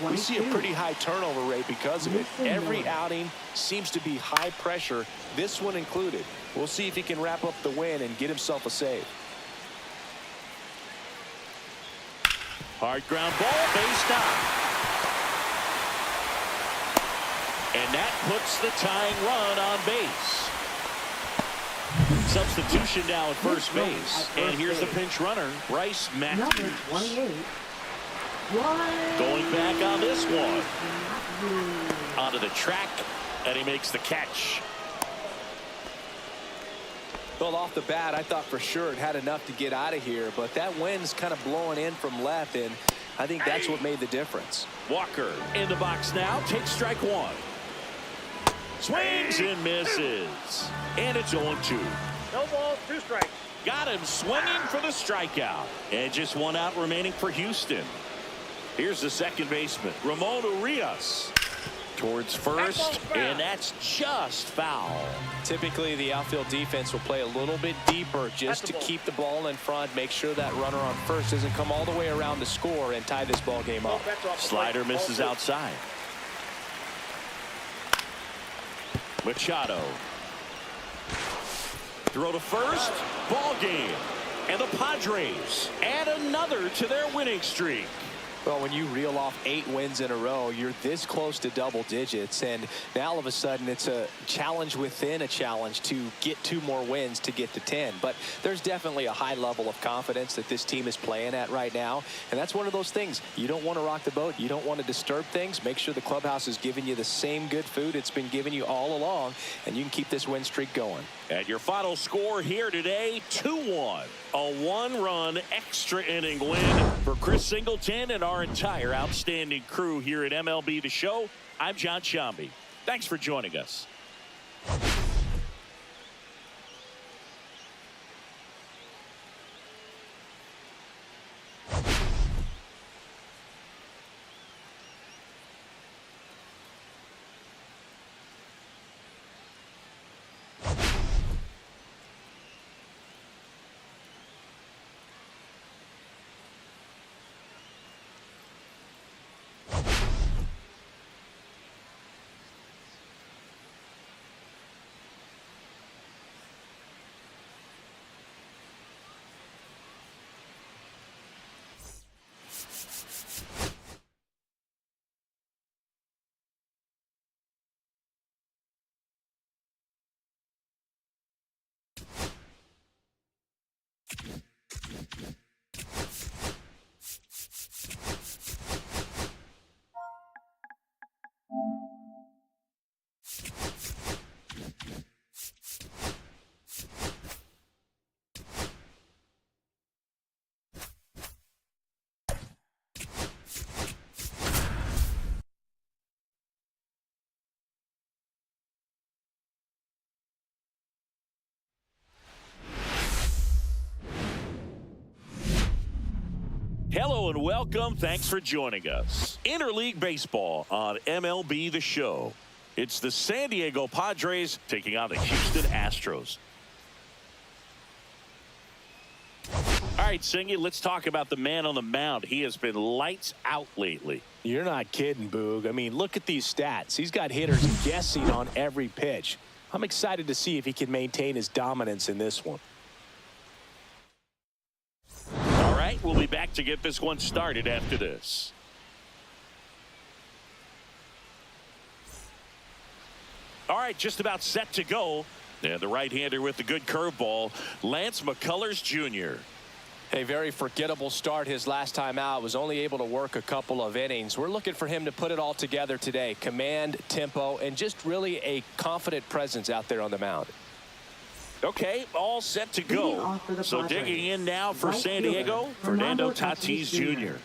We see a pretty high turnover rate because of it. Every outing seems to be high pressure, this one included. We'll see if he can wrap up the win and get himself a save. Hard ground ball, base stop. And that puts the tying run on base. Substitution now at first base. And here's the pinch runner, Bryce Matthews. Going back on this one. Onto the track, and he makes the catch. Well, off the bat, I thought for sure it had enough to get out of here, but that wind's kind of blowing in from left, and I think that's what made the difference. Walker in the box now, takes strike 1. Swings and misses. And it's 0-2. No balls, 2 strikes. Got him swinging for the strikeout. And just 1 out remaining for Houston. Here's the second baseman, Ramon Laureano towards first, and that's just foul. Typically, the outfield defense will play a little bit deeper just to keep the ball in front, make sure that runner on first doesn't come all the way around to score and tie this ball game up. Slider misses outside. Machado. Throw to first. Ball game. And the Padres add another to their winning streak. Well, when you reel off 8 wins in a row, you're this close to double digits, and now all of a sudden it's a challenge within a challenge to get 2 more wins to get to 10. But there's definitely a high level of confidence that this team is playing at right now, and that's one of those things. You don't want to rock the boat. You don't want to disturb things. Make sure the clubhouse is giving you the same good food it's been giving you all along, and you can keep this win streak going. And your final score here today, 2-1. A 1-run extra inning win for Chris Singleton and our entire outstanding crew here at MLB The Show. I'm John Shambi. Thanks for joining us. Hello and welcome. Thanks for joining us. Interleague Baseball on MLB The Show. It's the San Diego Padres taking on the Houston Astros. All right, Singy, let's talk about the man on the mound. He has been lights out lately. You're not kidding, Boog. I mean, look at these stats. He's got hitters guessing on every pitch. I'm excited to see if he can maintain his dominance in this one. All right, we'll be back to get this one started after this. All right, just about set to go. And the right-hander with the good curveball, Lance McCullers Jr. A very forgettable start his last time out. Was only able to work a couple of innings. We're looking for him to put it all together today. Command, tempo, and just really a confident presence out there on the mound. Okay, all set to go. So digging in now for San Diego, Fernando Tatis Jr.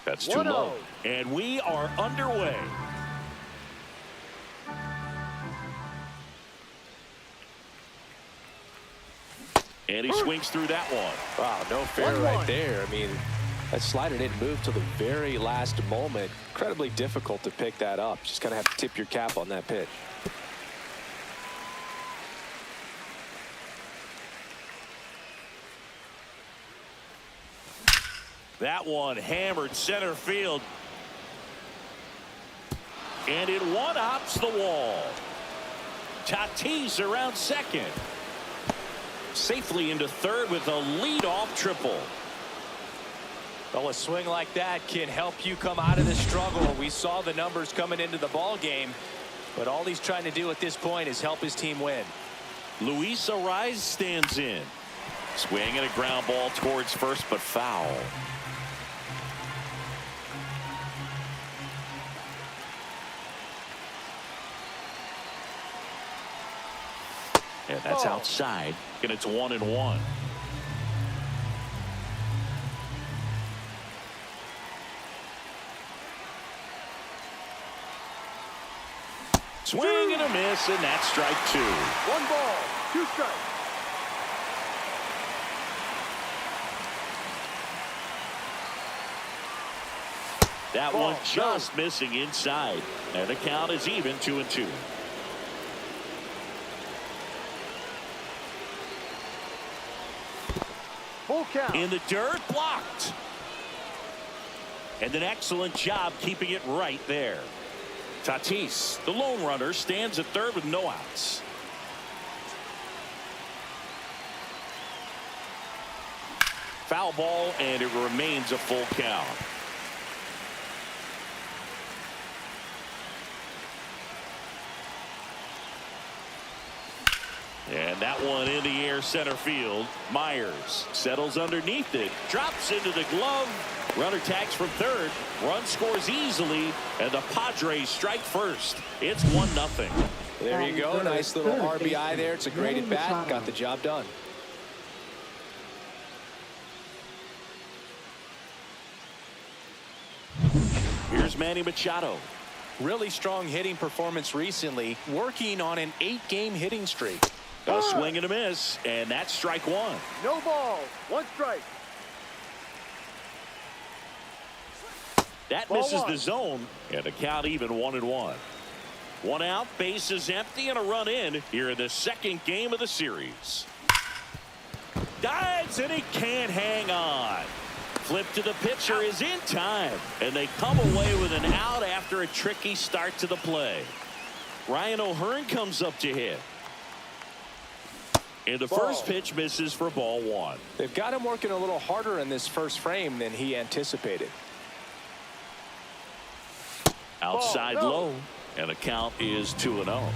That's too low. And we are underway. And he swings through that one. Wow, no fair right there. I mean, that slider didn't move till the very last moment. Incredibly difficult to pick that up. Just kind of have to tip your cap on that pitch. That one hammered center field. And it one-ups the wall. Tatis around second. Safely into third with a leadoff triple. Well, a swing like that can help you come out of the struggle. We saw the numbers coming into the ball game, but all he's trying to do at this point is help his team win. Luis Arraez stands in. Swing and a ground ball towards first, but foul. And that's outside, and it's 1-1. Swing and a miss, and that's strike 2. 1 ball, 2 strikes. That one just missing inside. And the count is even 2-2. Full count. In the dirt, blocked. And an excellent job keeping it right there. Tatis, the lone runner, stands at third with no outs. Foul ball, and it remains a full count. And that one in the air center field. Meyers settles underneath it, drops into the glove. Runner tags from third. Run scores easily, and the Padres strike first. It's 1-0. There you go. Nice little RBI there. It's a great at bat. Got the job done. Here's Manny Machado. Really strong hitting performance recently, working on an 8-game hitting streak. A swing and a miss, and that's strike one. No ball. 1 strike. That Ball misses one. the zone, and the count even 1-1. 1 out, bases empty, and a run in here in the second game of the series. Dives, and he can't hang on. Flip to the pitcher is in time, and they come away with an out after a tricky start to the play. Ryan O'Hearn comes up to hit. And the first pitch misses for ball one. They've got him working a little harder in this first frame than he anticipated. Outside low, and the count is 2-0.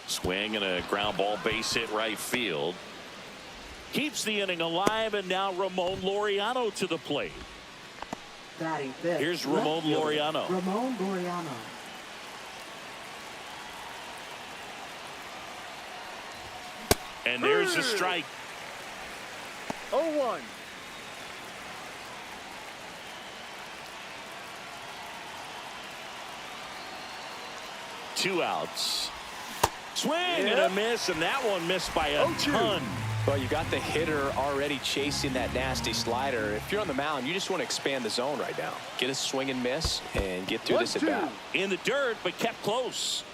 Swing and a ground ball base hit right field. Keeps the inning alive, and now Ramon Laureano to the plate. Batting fifth. Here's Ramon Laureano. Ramon Laureano. And there's the strike. 0-1. Two outs. Swing and a miss, and that one missed by a ton. Well, you got the hitter already chasing that nasty slider. If you're on the mound, you just want to expand the zone right now. Get a swing and miss and get through this at bat. In the dirt, but kept close.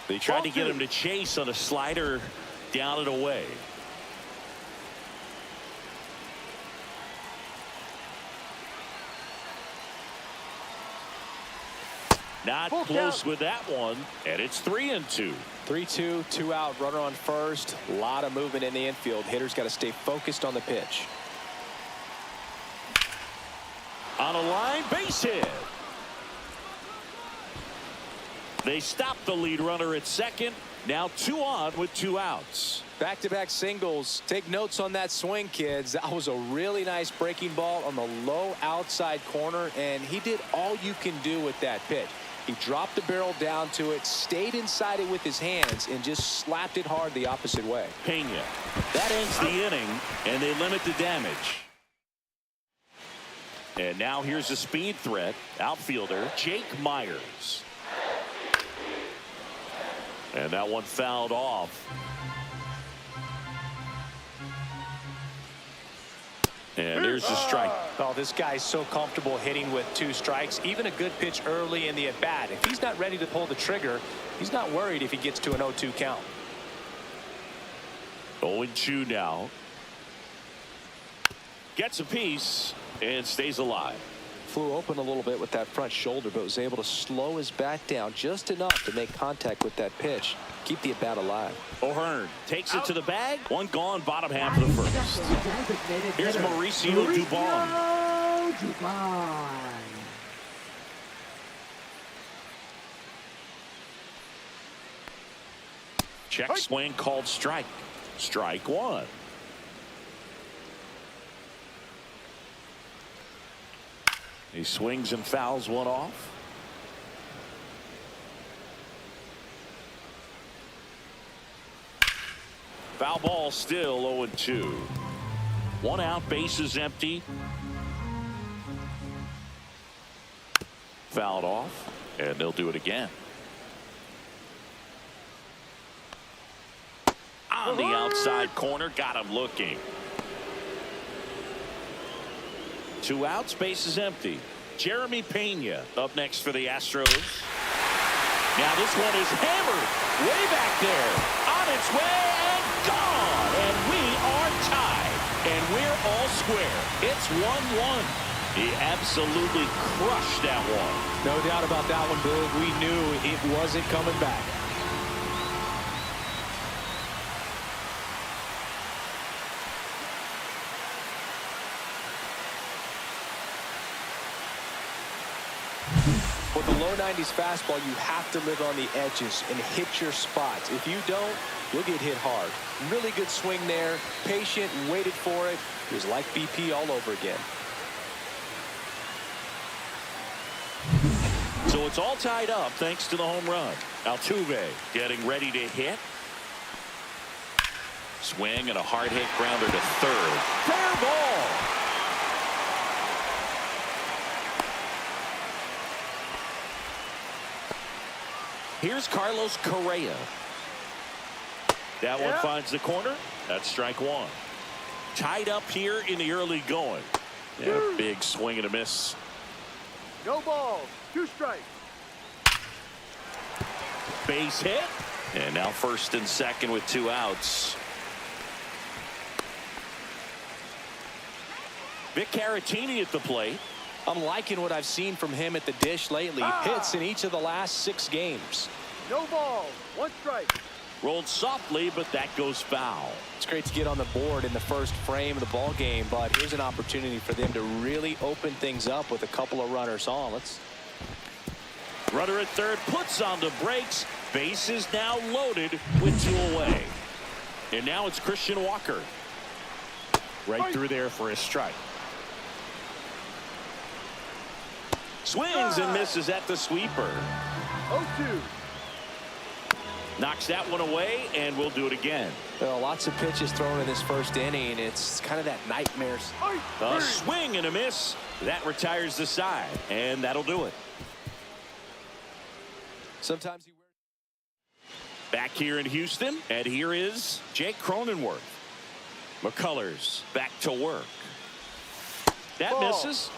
They tried to get him to chase on a slider down and away. Not close with that one, and it's 3-2. 3-2, 2 out, runner on first. A lot of movement in the infield. Hitter's got to stay focused on the pitch. On a line, base hit. They stop the lead runner at second. Now 2 on with 2 outs. Back-to-back singles. Take notes on that swing, kids. That was a really nice breaking ball on the low outside corner, and he did all you can do with that pitch. He dropped the barrel down to it, stayed inside it with his hands, and just slapped it hard the opposite way. Pena. That ends the inning, and they limit the damage. And now here's a speed threat. Outfielder Jake Meyers. And that one fouled off. And there's the strike. Oh, this guy's so comfortable hitting with 2 strikes. Even a good pitch early in the at bat. If he's not ready to pull the trigger, he's not worried if he gets to an 0-2 count. 0-2 now. Gets a piece and stays alive. Flew open a little bit with that front shoulder, but was able to slow his bat down just enough to make contact with that pitch. Keep the at bat alive. O'Hearn takes it to the bag. One gone, bottom half of the first. Here's Mauricio Dubon. Check swing called strike. Strike one. He swings and fouls one off. Foul ball still 0-2. 1 out, bases empty. Fouled off, and they'll do it again. On the outside corner, got him looking. 2 outs, base is empty. Jeremy Pena up next for the Astros. Now this one is hammered way back there. On its way and gone. And we are tied. And we're all square. It's 1-1. He absolutely crushed that one. No doubt about that one, Boog. We knew it wasn't coming back. With the low 90s fastball, you have to live on the edges and hit your spots. If you don't, you'll get hit hard. Really good swing there. Patient, waited for it. It was like BP all over again. So it's all tied up thanks to the home run. Altuve getting ready to hit. Swing and a hard hit grounder to third. Fair ball. Here's Carlos Correa. That one finds the corner. That's strike one. Tied up here in the early going. Yeah, big swing and a miss. No balls. 2 strikes. Base hit. And now first and second with 2 outs. Vic Caratini at the plate. I'm liking what I've seen from him at the dish lately. Hits in each of the last 6 games. No balls. 1 strike. Rolled softly, but that goes foul. It's great to get on the board in the first frame of the ball game, but here's an opportunity for them to really open things up with a couple of runners on. Runner at third puts on the brakes. Base is now loaded with 2 away. And now it's Christian Walker. Right through there for a strike. Swings and misses at the sweeper. 0-2. Knocks that one away, and we'll do it again. Well, lots of pitches thrown in this first inning. It's kind of that nightmare. A swing and a miss. That retires the side, and that'll do it. Sometimes he wears. Back here in Houston, and here is Jake Cronenworth. McCullers back to work. That misses.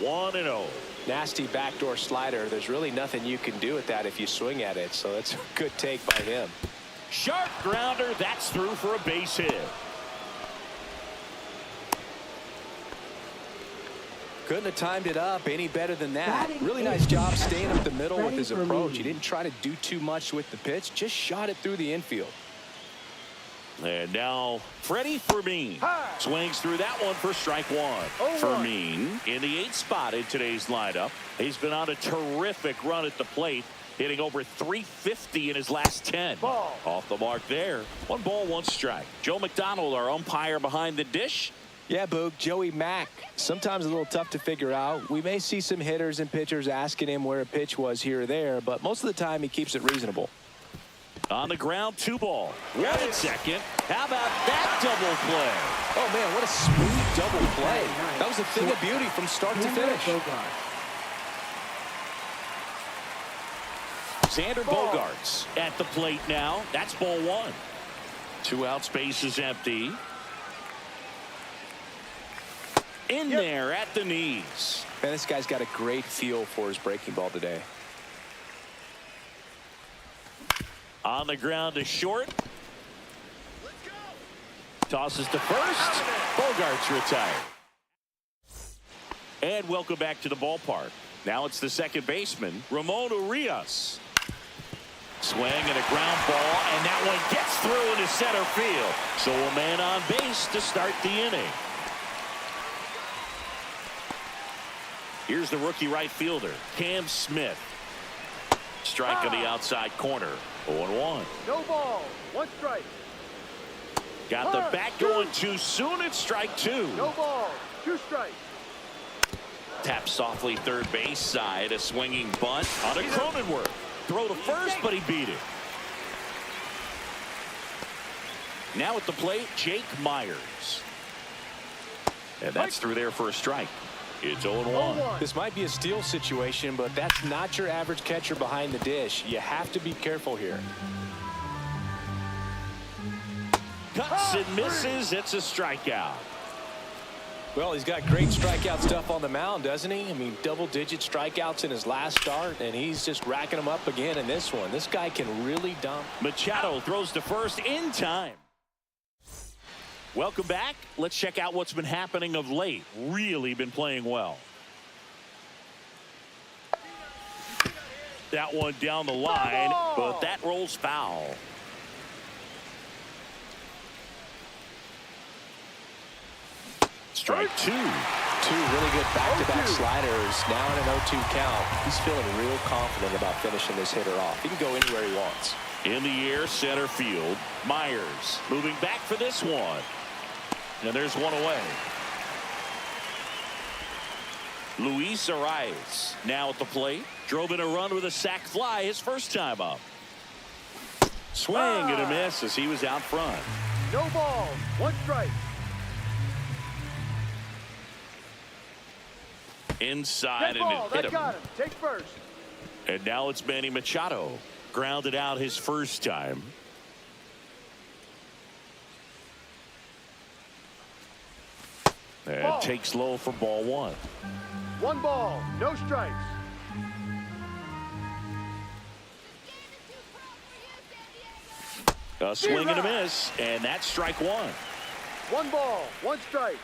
1-0. Nasty backdoor slider. There's really nothing you can do with that if you swing at it, so that's a good take by him. Sharp grounder. That's through for a base hit. Couldn't have timed it up any better than that. Really nice job staying up the middle with his approach. He didn't try to do too much with the pitch, just shot it through the infield. And now Freddie Fermin swings through that one for strike one. Fermin in the 8th spot in today's lineup. He's been on a terrific run at the plate, hitting over 350 in his last 10. Off the mark there. 1 ball, 1 strike. Joe McDonald, our umpire behind the dish. Yeah, Boog, Joey Mack. Sometimes a little tough to figure out. We may see some hitters and pitchers asking him where a pitch was here or there, but most of the time he keeps it reasonable. On the ground, 2 ball. 1 at second. How about that double play? Oh, man, what a smooth double play. That was a thing of beauty from start to finish. Xander Bogaerts at the plate now. That's ball 1. 2 outs, base is empty. In there at the knees. Man, this guy's got a great feel for his breaking ball today. On the ground to short. Tosses to first. Bogaerts retired. And welcome back to the ballpark. Now it's the second baseman, Ramon Laureano. Swing and a ground ball, and that one gets through into center field. So a man on base to start the inning. Here's the rookie right fielder, Cam Smith. Strike on the outside corner. 0-1. No ball. 1 strike. Got the bat going too soon. It's strike 2. No ball. 2 strikes. Tap softly third base side. A swinging bunt on a Cronenworth. Throw to first, but he beat it. Now at the plate, Jake Meyers. And that's through there for a strike. It's 0-1. This might be a steal situation, but that's not your average catcher behind the dish. You have to be careful here. Cuts and misses. It's a strikeout. Well, he's got great strikeout stuff on the mound, doesn't he? I mean, double-digit strikeouts in his last start, and he's just racking them up again in this one. This guy can really dump. Machado throws to first in time. Welcome back. Let's check out what's been happening of late. Really been playing well. That one down the line, but that rolls foul. Strike two. Two really good back-to-back sliders. Now in an 0-2 count. He's feeling real confident about finishing this hitter off. He can go anywhere he wants. In the air, center field. Meyers moving back for this one. And there's one away. Luis Arraez now at the plate. Drove in a run with a sac fly his first time up. Swing and a miss as he was out front. No balls. 1 strike. Inside Dead and ball. it hit That him. got him. Take first. And now it's Manny Machado. Grounded out his first time. And Ball. takes low for ball 1. 1 ball. No strikes. A swing and a miss, and that's strike 1. 1 ball. 1 strike.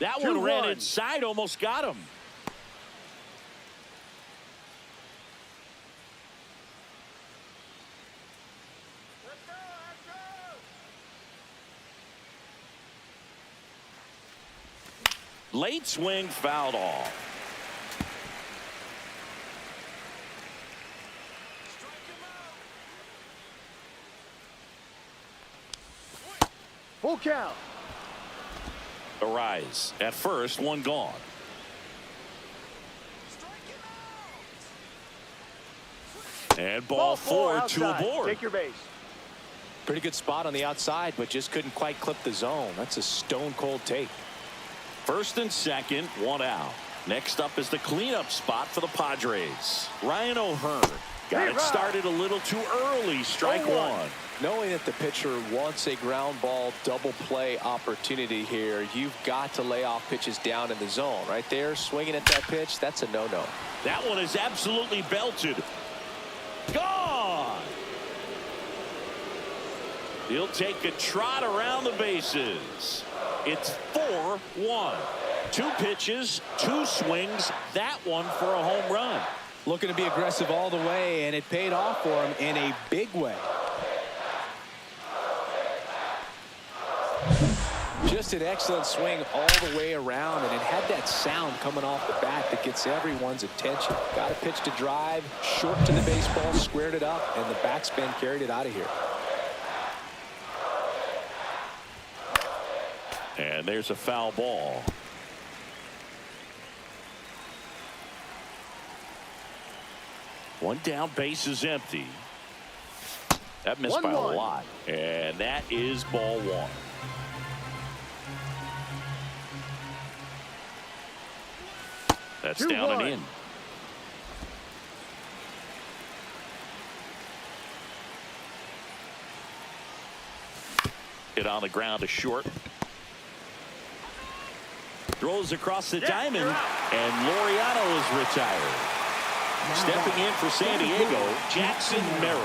That one ran 2-1. inside, almost got him. Late swing fouled off. Full count. Arraez at first, 1 gone. And ball 4, 2 outside. aboard. Take your base. Pretty good spot on the outside, but just couldn't quite clip the zone. That's a stone-cold take. First and second, 1 out. Next up is the cleanup spot for the Padres. Ryan O'Hearn got it started a little too early. Strike 1. Knowing that the pitcher wants a ground ball double play opportunity here, you've got to lay off pitches down in the zone. Right there, swinging at that pitch, that's a no-no. That one is absolutely belted. Gone. He'll take a trot around the bases. It's 4-1. 2 pitches, 2 swings. That one for a home run. Looking to be aggressive all the way, and it paid off for him in a big way. Just an excellent swing all the way around, and it had that sound coming off the bat that gets everyone's attention. Got a pitch to drive, short to the baseball, squared it up, and the backspin carried it out of here. And there's a foul ball. One down, base is empty. That missed by a 1-1. lot. And that is ball 1. That's 2-1. down and in. Hit on the ground to short. Throws across the diamond, and Laureano is retired. Stepping in for San Diego, Jackson Merrill.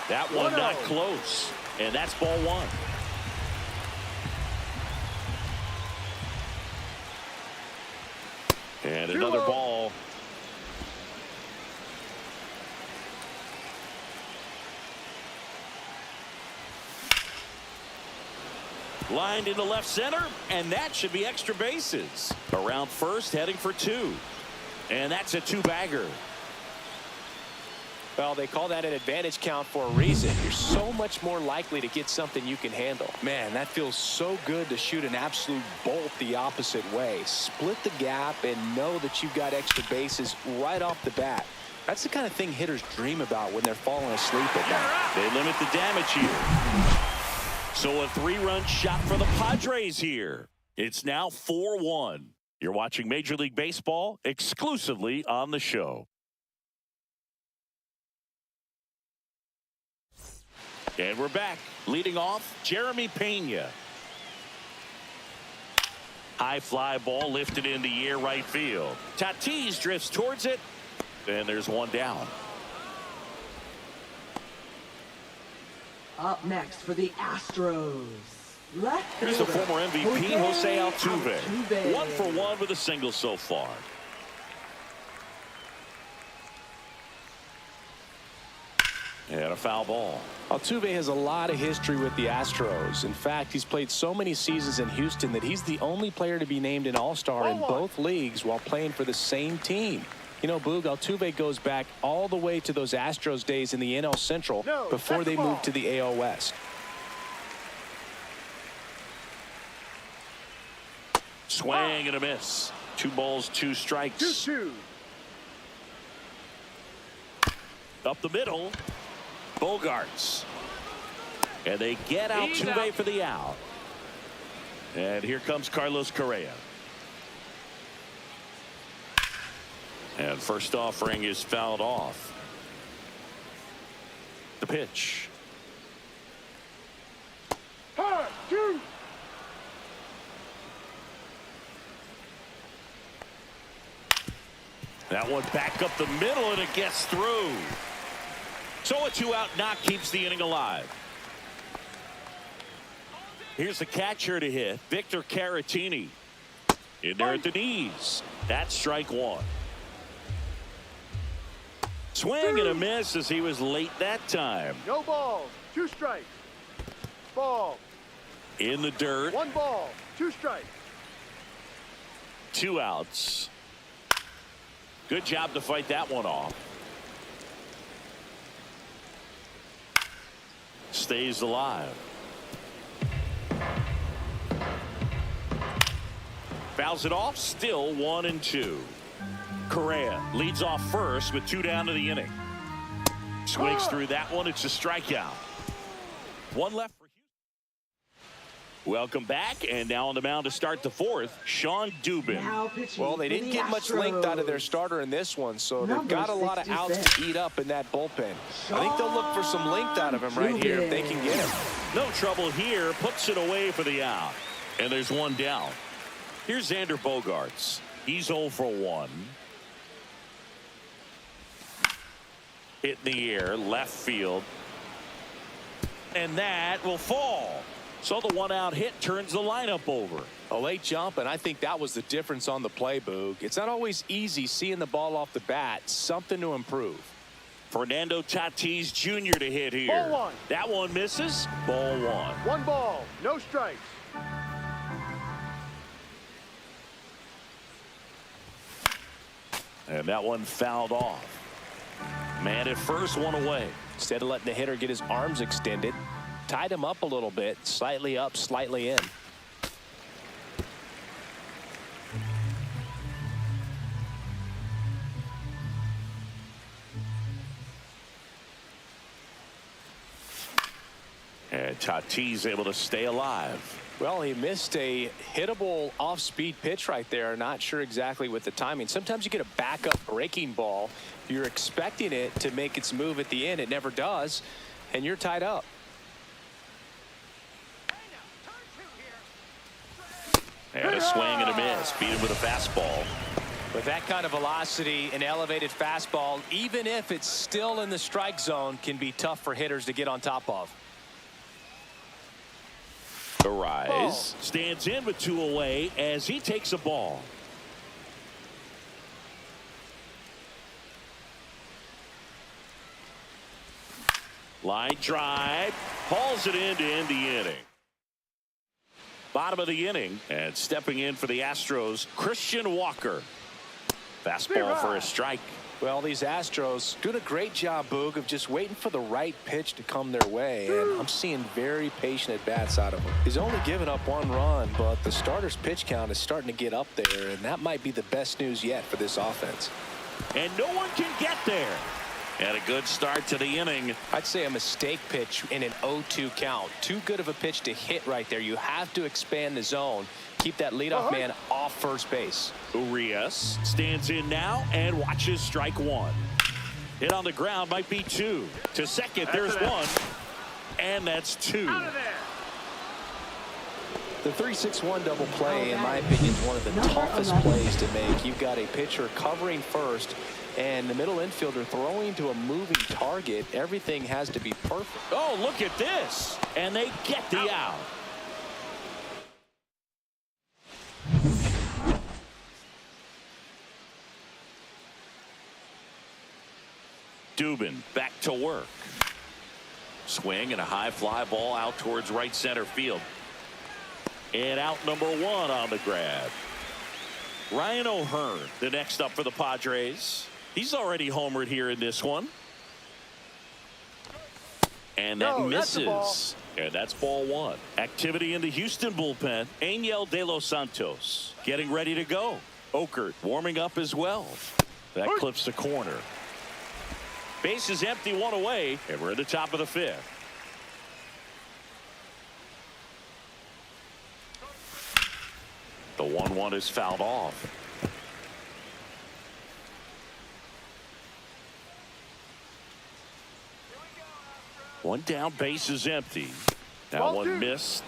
That one not close, and that's ball 1. And another ball. Lined into left center, and that should be extra bases. Around first, heading for 2. And that's a 2-bagger. Well, they call that an advantage count for a reason. You're so much more likely to get something you can handle. Man, that feels so good to shoot an absolute bolt the opposite way. Split the gap and know that you've got extra bases right off the bat. That's the kind of thing hitters dream about when they're falling asleep at night. They limit the damage here. So a 3-run shot for the Padres here. It's now 4-1. You're watching Major League Baseball exclusively on the show. And we're back. Leading off, Jeremy Pena. High fly ball lifted in the air right field. Tatis drifts towards it. And there's one down. Up next for the Astros. Here's the former MVP, Jose Altuve. Altuve. 1 for 1 with a single so far. And a foul ball. Altuve has a lot of history with the Astros. In fact, he's played so many seasons in Houston that he's the only player to be named an All-Star in both leagues while playing for the same team. You know, Boog, Altuve goes back all the way to those Astros days in the NL Central before they moved to the AL West. Swing and a miss. 2 balls, 2 strikes. 2-2. Up the middle. Bogarts. And they get Altuve for the out. And here comes Carlos Correa. And first offering is fouled off. The pitch. Hard, 2. That one back up the middle, and it gets through. So a 2-out knock keeps the inning alive. Here's the catcher to hit, Victor Caratini. In there at the knees. That's strike 1. Swing and a miss as he was late that time. No balls, 2 strikes. Ball. In the dirt. 1 ball, 2 strikes. 2 outs. Good job to fight that one off. Stays alive. Fouls it off. Still 1-2. Correa leads off first with 2 down to the inning. Swings through that one. It's a strikeout. 1 left for Houston. Welcome back, and now on the mound to start the 4th, Sean Dubin. Well, they didn't get much length out of their starter in this one, so they've got a lot of outs to eat up in that bullpen. I think they'll look for some length out of him right here if they can get him. No trouble here. Puts it away for the out. And there's 1 down. Here's Xander Bogaerts. He's 0 for 1. Hit in the air, left field. And that will fall. So the 1-out hit turns the lineup over. A late jump, and I think that was the difference on the play, Boog. It's not always easy seeing the ball off the bat. Something to improve. Fernando Tatis Jr. to hit here. Ball 1. That one misses. Ball 1. 1 ball, no strikes. And that one fouled off. Man at first, 1 away. Instead of letting the hitter get his arms extended, tied him up a little bit, slightly up, slightly in. And Tatis able to stay alive. Well, he missed a hittable off-speed pitch right there. Not sure exactly with the timing. Sometimes you get a backup breaking ball. You're expecting it to make its move at the end. It never does, and you're tied up. And a swing and a miss. Beat him with a fastball. With that kind of velocity, an elevated fastball, even if it's still in the strike zone, can be tough for hitters to get on top of. Arraez stands in with 2 away as he takes a ball. Line drive. Hauls it in to end the inning. Bottom of the inning, and stepping in for the Astros, Christian Walker. Fastball for a strike. Well, these Astros doing a great job, Boog, of just waiting for the right pitch to come their way, and I'm seeing very patient at-bats out of him. He's only given up 1 run, but the starter's pitch count is starting to get up there, and that might be the best news yet for this offense. and no one can get there. And a good start to the inning. I'd say a mistake pitch in an 0-2 count. Too good of a pitch to hit right there. You have to expand the zone. Keep that leadoff man off first base. Arraez stands in now and watches strike one. Hit on the ground might be two. To second, there's one. And that's two. Out of there. The 3-6-1 double play, in my opinion, is one of the toughest plays to make. You've got a pitcher covering first and the middle infielder throwing to a moving target. Everything has to be perfect. Oh, look at this. And they get the out. Dubin back to work. Swing and a high fly ball out towards right center field. And out number one on the grab. Ryan O'Hearn, the next up for the Padres. He's already homered here in this one. And that misses. And that's ball one. Activity in the Houston bullpen. Angel De Los Santos getting ready to go. Okert warming up as well. That clips the corner. Base is empty, one away, and we're at the top of the fifth. The 1-1 is fouled off. One down, base is empty. That one missed.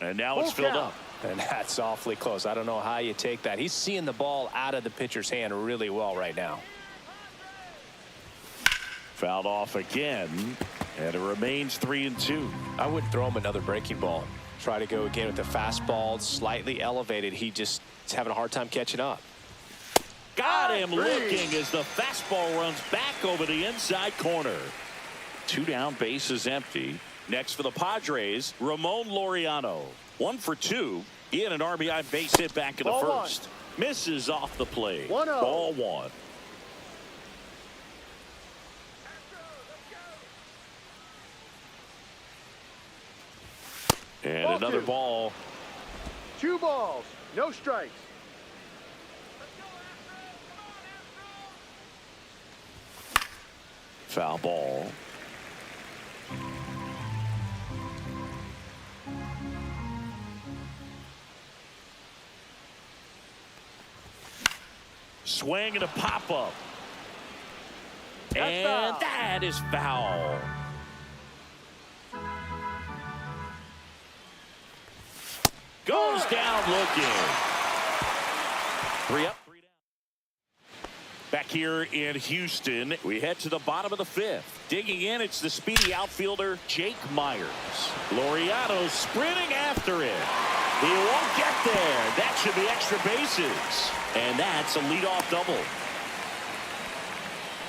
And now it's filled up. And that's awfully close. I don't know how you take that. He's seeing the ball out of the pitcher's hand really well right now. Fouled off again, and it remains 3-2. I wouldn't throw him another breaking ball. Try to go again with the fastball, slightly elevated. He just is having a hard time catching up. Got him looking as the fastball runs back over the inside corner. Two down, base is empty. Next for the Padres, Ramon Laureano. 1 for 2. He had an RBI base hit back in the first. Misses off the plate. Ball one. And another ball. 2 balls, no strikes. Foul ball. Swing and a pop-up. And foul. That is foul. Goes down looking. 3 up, 3 down. Back here in Houston, we head to the bottom of the fifth. Digging in, it's the speedy outfielder, Jake Meyers. Laureano sprinting after it. He won't get there. That should be extra bases. And that's a leadoff double.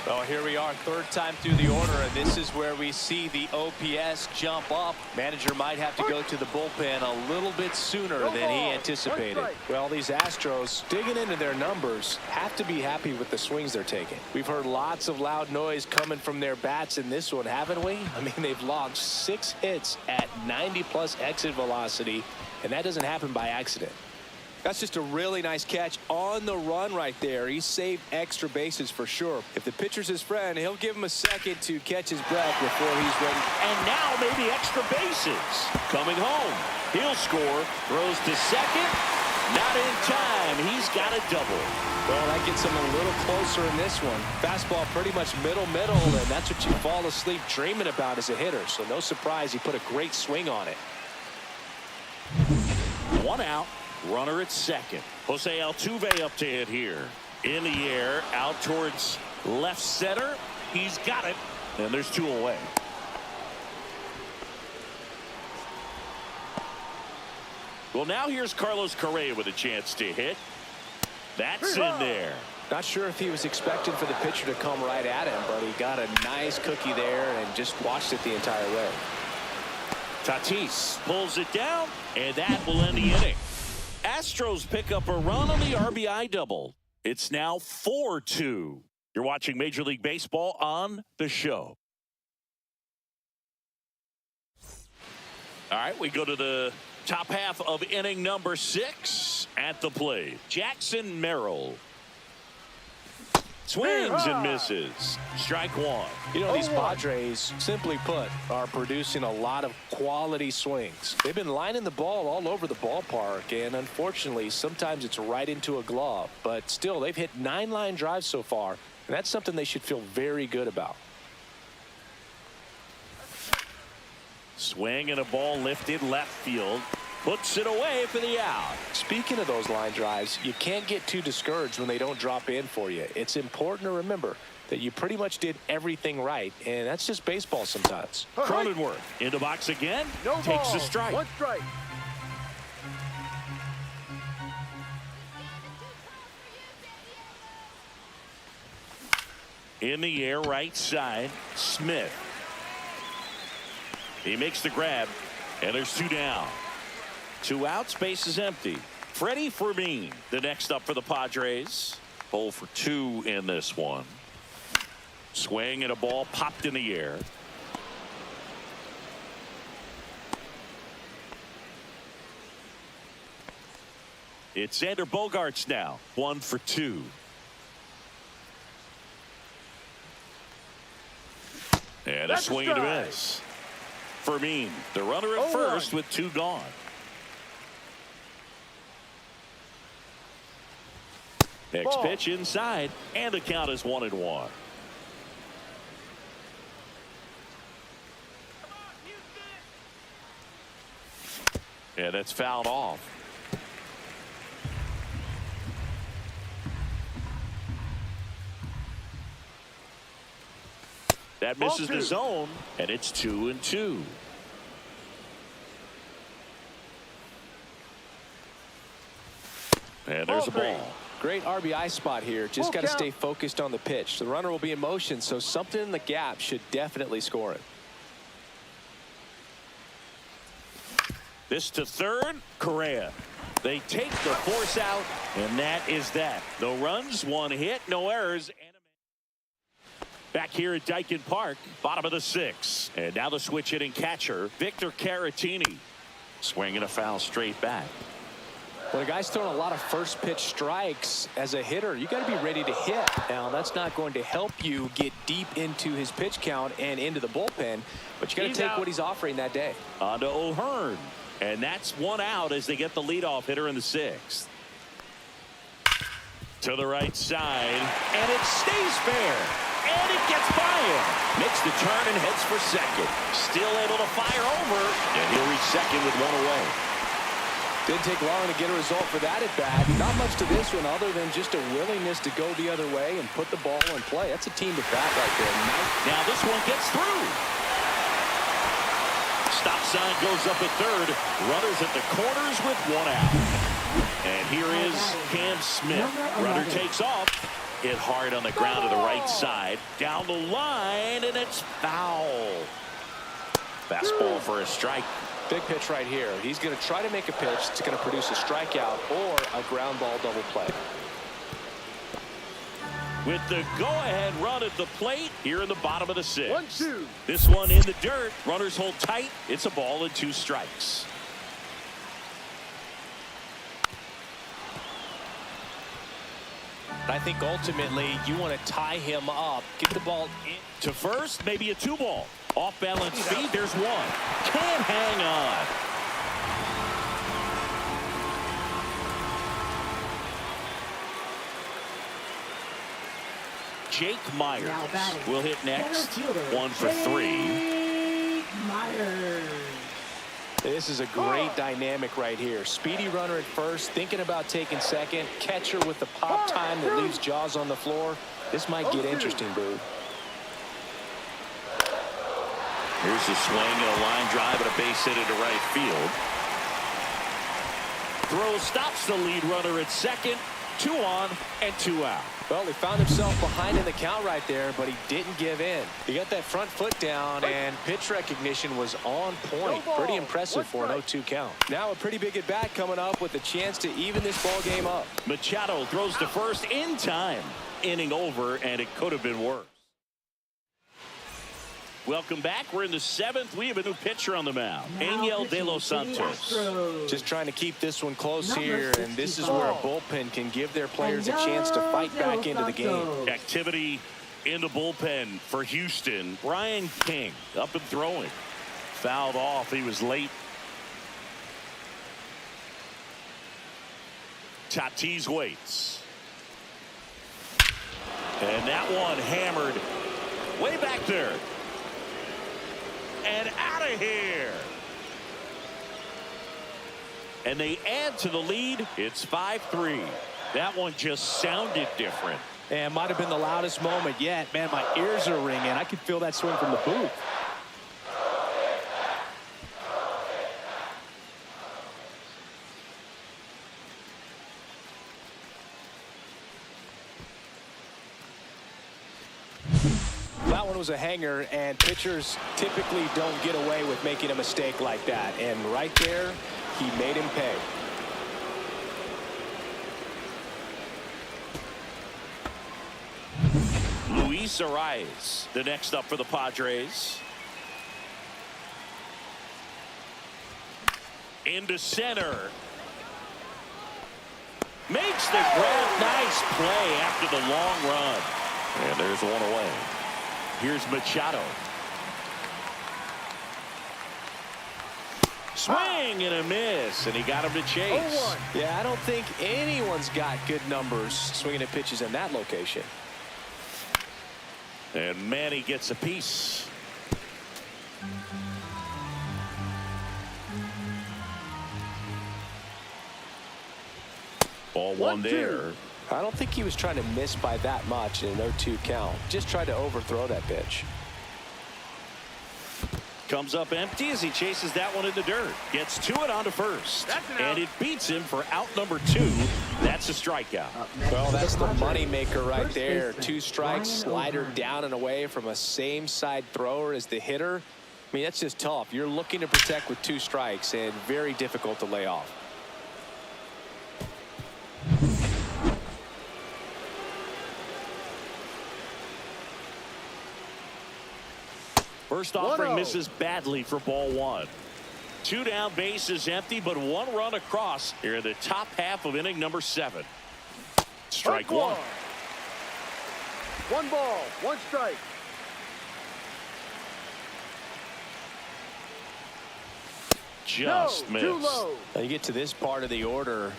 Well, here we are, third time through the order, and this is where we see the OPS jump up. Manager might have to go to the bullpen a little bit sooner than he anticipated. Well, these Astros, digging into their numbers, have to be happy with the swings they're taking. We've heard lots of loud noise coming from their bats in this one, haven't we? I mean, they've logged 6 hits at 90+ exit velocity, and that doesn't happen by accident. That's just a really nice catch on the run right there. He saved extra bases for sure. If the pitcher's his friend, he'll give him a second to catch his breath before he's ready. And now maybe extra bases. Coming home. He'll score. Throws to second. Not in time. He's got a double. Well, that gets him a little closer in this one. Fastball pretty much middle, and that's what you fall asleep dreaming about as a hitter. So no surprise he put a great swing on it. 1 out. Runner at second. Jose Altuve up to hit here. In the air, out towards left center. He's got it. And there's 2 away. Well, now here's Carlos Correa with a chance to hit. That's in there. Not sure if he was expecting for the pitcher to come right at him, but he got a nice cookie there and just watched it the entire way. Tatis pulls it down, and that will end the inning. Astros pick up a run on the RBI double. It's now 4-2. You're watching Major League Baseball on The Show. All right, we go to the top half of inning number 6 at the plate. Jackson Merrill. Swings and misses. Strike one. You know, these Padres, simply put, are producing a lot of quality swings. They've been lining the ball all over the ballpark, and unfortunately, sometimes it's right into a glove. But still, they've hit 9 line drives so far, and that's something they should feel very good about. Swing and a ball lifted left field. Puts it away for the out. Speaking of those line drives, you can't get too discouraged when they don't drop in for you. It's important to remember that you pretty much did everything right, and that's just baseball sometimes. Cronenworth into box again. No takes ball. a strike. 1 strike. In the air, right side, Smith. He makes the grab, and there's 2 down. 2 outs, base is empty. Freddie Fermin, the next up for the Padres. 0 for 2 in this one. Swing and a ball popped in the air. It's Xander Bogaerts now. 1 for 2. And a swing and a miss. Fermin, the runner at first with 2 gone. Next pitch inside, and the count is 1-1. And that's fouled off. That misses the zone, and it's 2-2. And there's a ball. Great RBI spot here. Just got to stay focused on the pitch. The runner will be in motion, so something in the gap should definitely score it. This to third, Correa. They take the force out, and that is that. No runs, 1 hit, no errors. Back here at Dyken Park, bottom of the 6th. And now the switch hitting catcher, Victor Caratini. Swinging a foul straight back. When a guy's throwing a lot of first pitch strikes as a hitter, you got to be ready to hit. Now, that's not going to help you get deep into his pitch count and into the bullpen, but you got to take what he's offering that day. On to O'Hearn, and that's 1 out as they get the leadoff hitter in the 6th. To the right side, and it stays fair, and it gets by him. Makes the turn and heads for second. Still able to fire over, and he'll reach second with 1 away. Didn't take long to get a result for that at bat. Not much to this one other than just a willingness to go the other way and put the ball in play. That's a team to bat right there. Now this one gets through. Stop sign goes up at third. Runners at the corners with 1 out. And here is Cam Smith. Runner takes off. Hit hard on the ground to the right side. Down the line, and it's foul. Fastball for a strike. Big pitch right here. He's going to try to make a pitch that's going to produce a strikeout or a ground ball double play. With the go-ahead run at the plate here in the bottom of the 6th. 1-2. This one in the dirt. Runners hold tight. It's a ball and 2 strikes. I think ultimately you want to tie him up, get the ball in. To first, maybe a 2-ball. Off balance feed, there's 1. Can't hang on. Jake Meyers will hit next. 1 for 3. Meyers. This is a great dynamic right here. Speedy runner at first, thinking about taking second. Catcher with the pop time that leaves Jaws on the floor. This might get interesting, Boo. Here's a swing and a line drive and a base hit into right field. Throw stops the lead runner at second. 2 on and 2 out. Well, he found himself behind in the count right there, but he didn't give in. He got that front foot down, and pitch recognition was on point. Pretty impressive for an 0-2 count. Now a pretty big at-bat coming up with a chance to even this ball game up. Machado throws to first in time. Inning over, and it could have been worse. Welcome back. We're in the 7th. We have a new pitcher on the mound. Angel De Los Santos. Just trying to keep this one close here, and this is where a bullpen can give their players a chance to fight back into the game. Activity in the bullpen for Houston. Brian King up and throwing. Fouled off. He was late. Tatis waits. And that one hammered way back there. And out of here. And they add to the lead. It's 5-3. That one just sounded different. And might have been the loudest moment yet. Man, my ears are ringing. I could feel that swing from the booth. That one was a hanger, and pitchers typically don't get away with making a mistake like that. And right there, he made him pay. Arraez, the next up for the Padres. Into center. Makes the grab. Nice play after the long run. And there's one away. Here's Machado. Swing and a miss, and he got him to chase. Yeah, I don't think anyone's got good numbers swinging at pitches in that location. And Manny gets a piece. Ball one there. I don't think he was trying to miss by that much in an 0-2 count. Just tried to overthrow that pitch. Comes up empty as he chases that one in the dirt. Gets to it onto first. And it beats him for out number 2. That's a strikeout. Well, that's the money maker right there. 2 strikes, slider down and away from a same side thrower as the hitter. I mean, that's just tough. You're looking to protect with 2 strikes and very difficult to lay off. First offering misses badly for ball 1. 2 down, bases empty, but 1 run across here in the top half of inning number 7. Strike 1. 1 ball, 1 strike. Just missed. Too low. Now you get to this part of the order.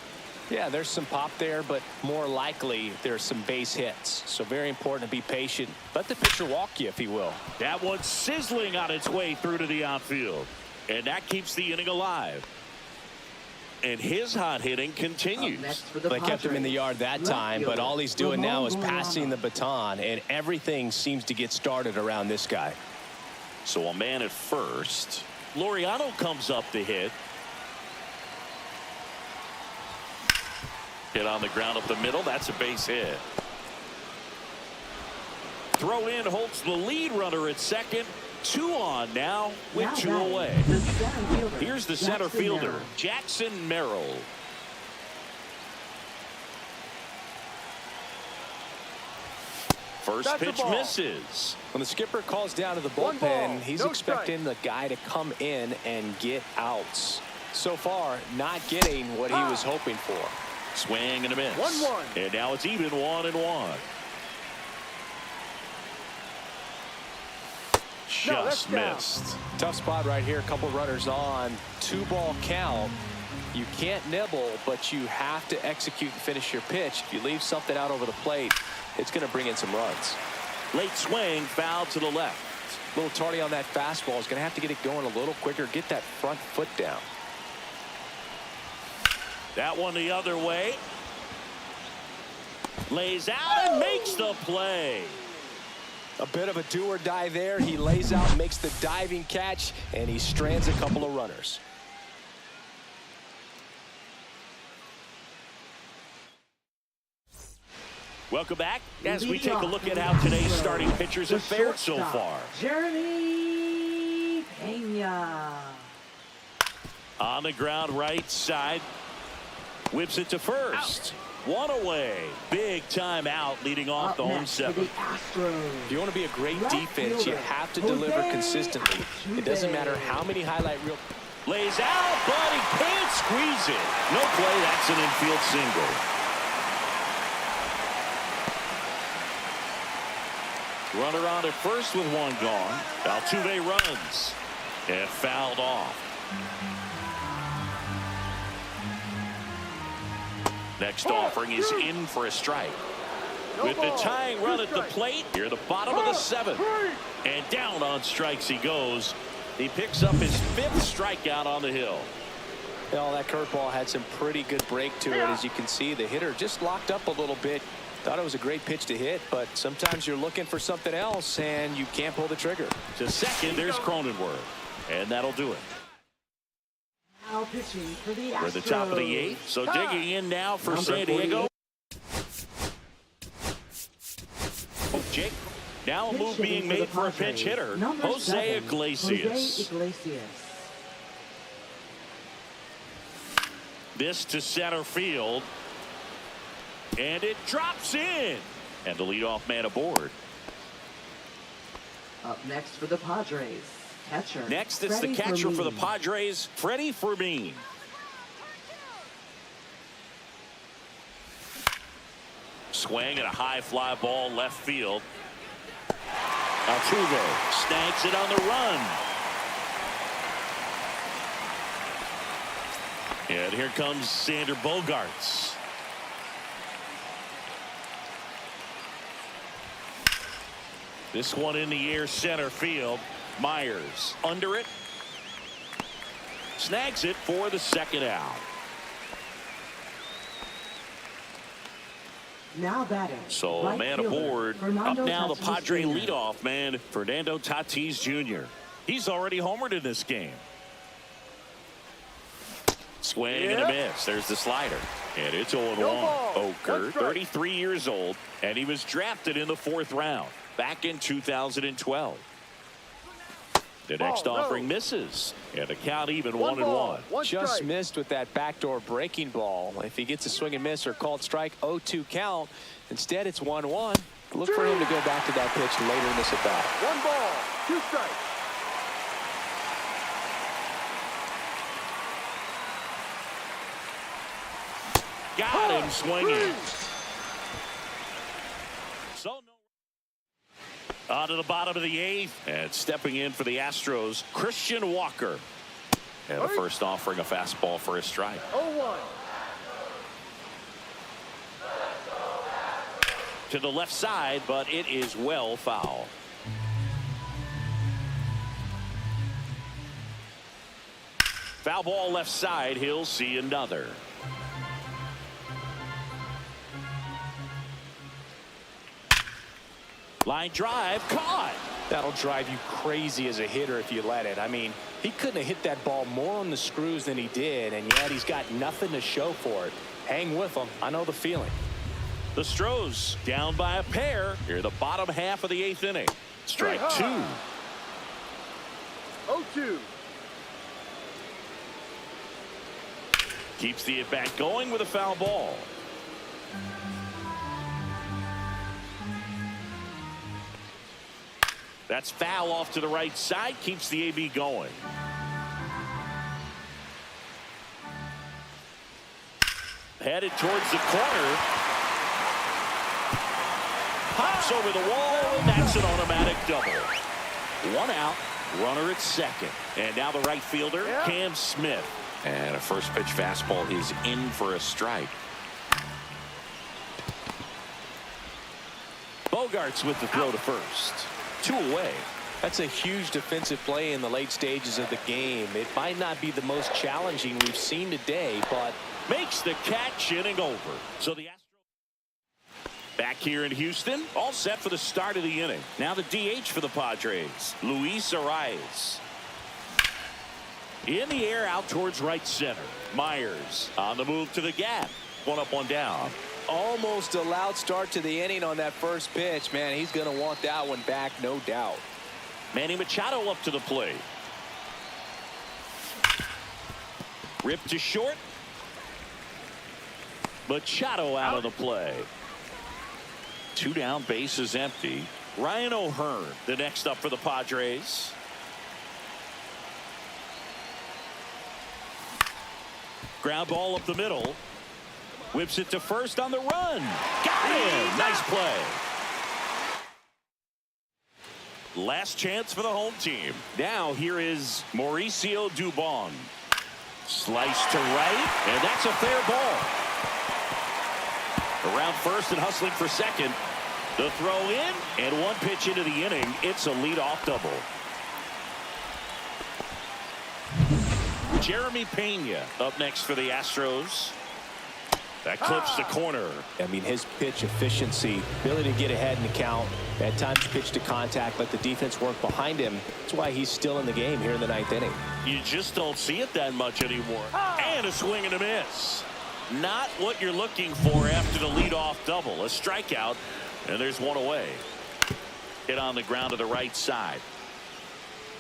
Yeah, there's some pop there, but more likely there's some base hits. So very important to be patient. Let the pitcher walk you, if he will. That one's sizzling on its way through to the outfield. And that keeps the inning alive. And his hot hitting continues. They kept him in the yard that time, but all he's doing now is passing the baton, and everything seems to get started around this guy. So a man at first. Laureano comes up to hit. Hit on the ground up the middle. That's a base hit. Throw in holds the lead runner at second. 2 on now with 2 away. Here's the center fielder, Jackson Merrill. First pitch misses. When the skipper calls down to the bullpen, he's expecting the guy to come in and get outs. So far, not getting what he was hoping for. Swing and a miss. 1-1. And now it's even 1-1. Just missed. Tough spot right here. A couple runners on. 2-ball count. You can't nibble, but you have to execute and finish your pitch. If you leave something out over the plate, it's going to bring in some runs. Late swing, foul to the left. A little tardy on that fastball. Is going to have to get it going a little quicker. Get that front foot down. That one the other way. Lays out and makes the play. A bit of a do or die there. He lays out, makes the diving catch, and he strands a couple of runners. Welcome back as we take a look at how today's starting pitchers have fared so far. Jeremy Pena. On the ground right side. Whips it to first. One away. Big time out leading off the home next for the seventh. Astros. If you want to be a great Left defense, you fielder, have to Jose deliver consistently. It doesn't matter how many highlight reels. Lays out, but he can't squeeze it. No play. That's an infield single. Runner on at first with one gone. Altuve runs and fouled off. Next offering is in for a strike. With the tying run at the plate, here the bottom of the seventh. And down on strikes he goes. He picks up his 5th strikeout on the hill. Well, that curveball had some pretty good break to it. As you can see, the hitter just locked up a little bit. Thought it was a great pitch to hit, but sometimes you're looking for something else and you can't pull the trigger. To second, there's Cronenworth. And that'll do it. Now pitching for the Astros. We're at the top of the 8th. So digging in now for San Diego. Jake. Now a move being made for a pinch hitter. Jose Iglesias. This to center field. And it drops in. And the leadoff man aboard. Up next for the Padres. Catcher. Next, it's the catcher for the Padres, Freddie Fermin. Swing and a high fly ball left field. Altuve snags it on the run. And here comes Sander Bogaerts. This one in the air center field. Meyers under it. Snags it for the second out. Now batting. So right man fielder, aboard. Fernando Up now the Tatis Padre Jr. leadoff man, Fernando Tatis Jr. He's already homered in this game. Swing and a miss. There's the slider. And it's 0-1. Oker, 33 years old, and he was drafted in the 4th round back in 2012. The next offering misses, and the count even 1-1. Just missed with that backdoor breaking ball. If he gets a swing and miss or called strike, 0-2 count. Instead, it's 1-1. Look for him to go back to that pitch later in this at bat. 1 ball, 2 strikes. Got him swinging. So on to the bottom of the 8th, and stepping in for the Astros, Christian Walker. And the first offering a fastball for a strike. 0-1. To the left side, but it is well foul. Foul ball left side. He'll see another. Line drive caught. That'll drive you crazy as a hitter if you let it. I mean, he couldn't have hit that ball more on the screws than he did, and yet he's got nothing to show for it. Hang with him. I know the feeling. The Astros down by a pair here, the bottom half of the 8th inning. Strike 2. 0-2. Keeps the at bat going with a foul ball. That's foul off to the right side. Keeps the AB going. Headed towards the corner. Pops over the wall, and that's an automatic double. 1 out, runner at second. And now the right fielder, Cam Smith. And a first pitch fastball is in for a strike. Bogaerts with the throw to first. 2 away. That's a huge defensive play in the late stages of the game. It might not be the most challenging we've seen today, but makes the catch, inning over. So the Astros back here in Houston, all set for the start of the inning. Now the DH for the Padres, Luis Arraez. In the air out towards right center. Meyers on the move to the gap. 1 up, 1 down. almost a loud start to the inning on that first pitch. Man, he's going to want that one back, no doubt. Manny Machado up to the plate. Ripped to short. Machado out of the play. 2 down, bases empty. Ryan O'Hearn, the next up for the Padres. Ground ball up the middle. Whips it to first on the run. Got him. Nice play. Last chance for the home team. Now here is Mauricio Dubon. Slice to right, and that's a fair ball. Around first and hustling for second. The throw in, and 1 pitch into the inning. It's a leadoff double. Jeremy Pena up next for the Astros. That clips the corner. I mean, his pitch efficiency, ability to get ahead in the count, at times pitch to contact, let the defense work behind him. That's why he's still in the game here in the 9th inning. You just don't see it that much anymore. And a swing and a miss. Not what you're looking for after the leadoff double. A strikeout, and there's 1 away. Hit on the ground to the right side.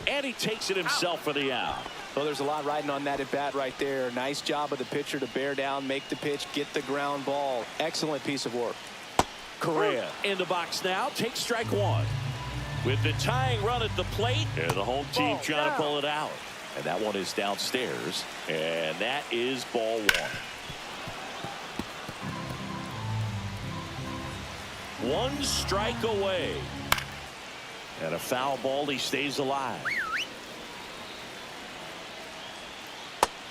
And he takes it himself for the out. Well, there's a lot riding on that at bat right there. Nice job of the pitcher to bear down, make the pitch, get the ground ball. Excellent piece of work. Correa in the box now. Takes strike 1. With the tying run at the plate, and the home team trying to pull it out. And that one is downstairs. And that is ball 1. 1 strike away. And a foul ball. He stays alive.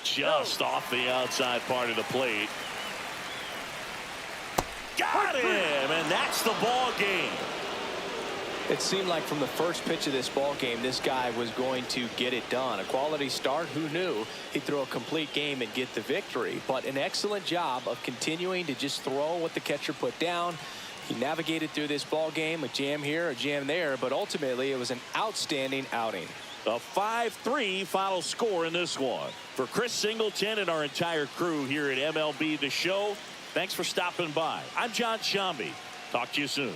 Just off the outside part of the plate. Got him, and that's the ball game. It seemed like from the first pitch of this ball game, this guy was going to get it done. A quality start. Who knew he'd throw a complete game and get the victory? But an excellent job of continuing to just throw what the catcher put down. He navigated through this ball game, a jam here, a jam there, but ultimately it was an outstanding outing. A 5-3 final score in this one. For Chris Singleton and our entire crew here at MLB The Show, thanks for stopping by. I'm John Shambi. Talk to you soon.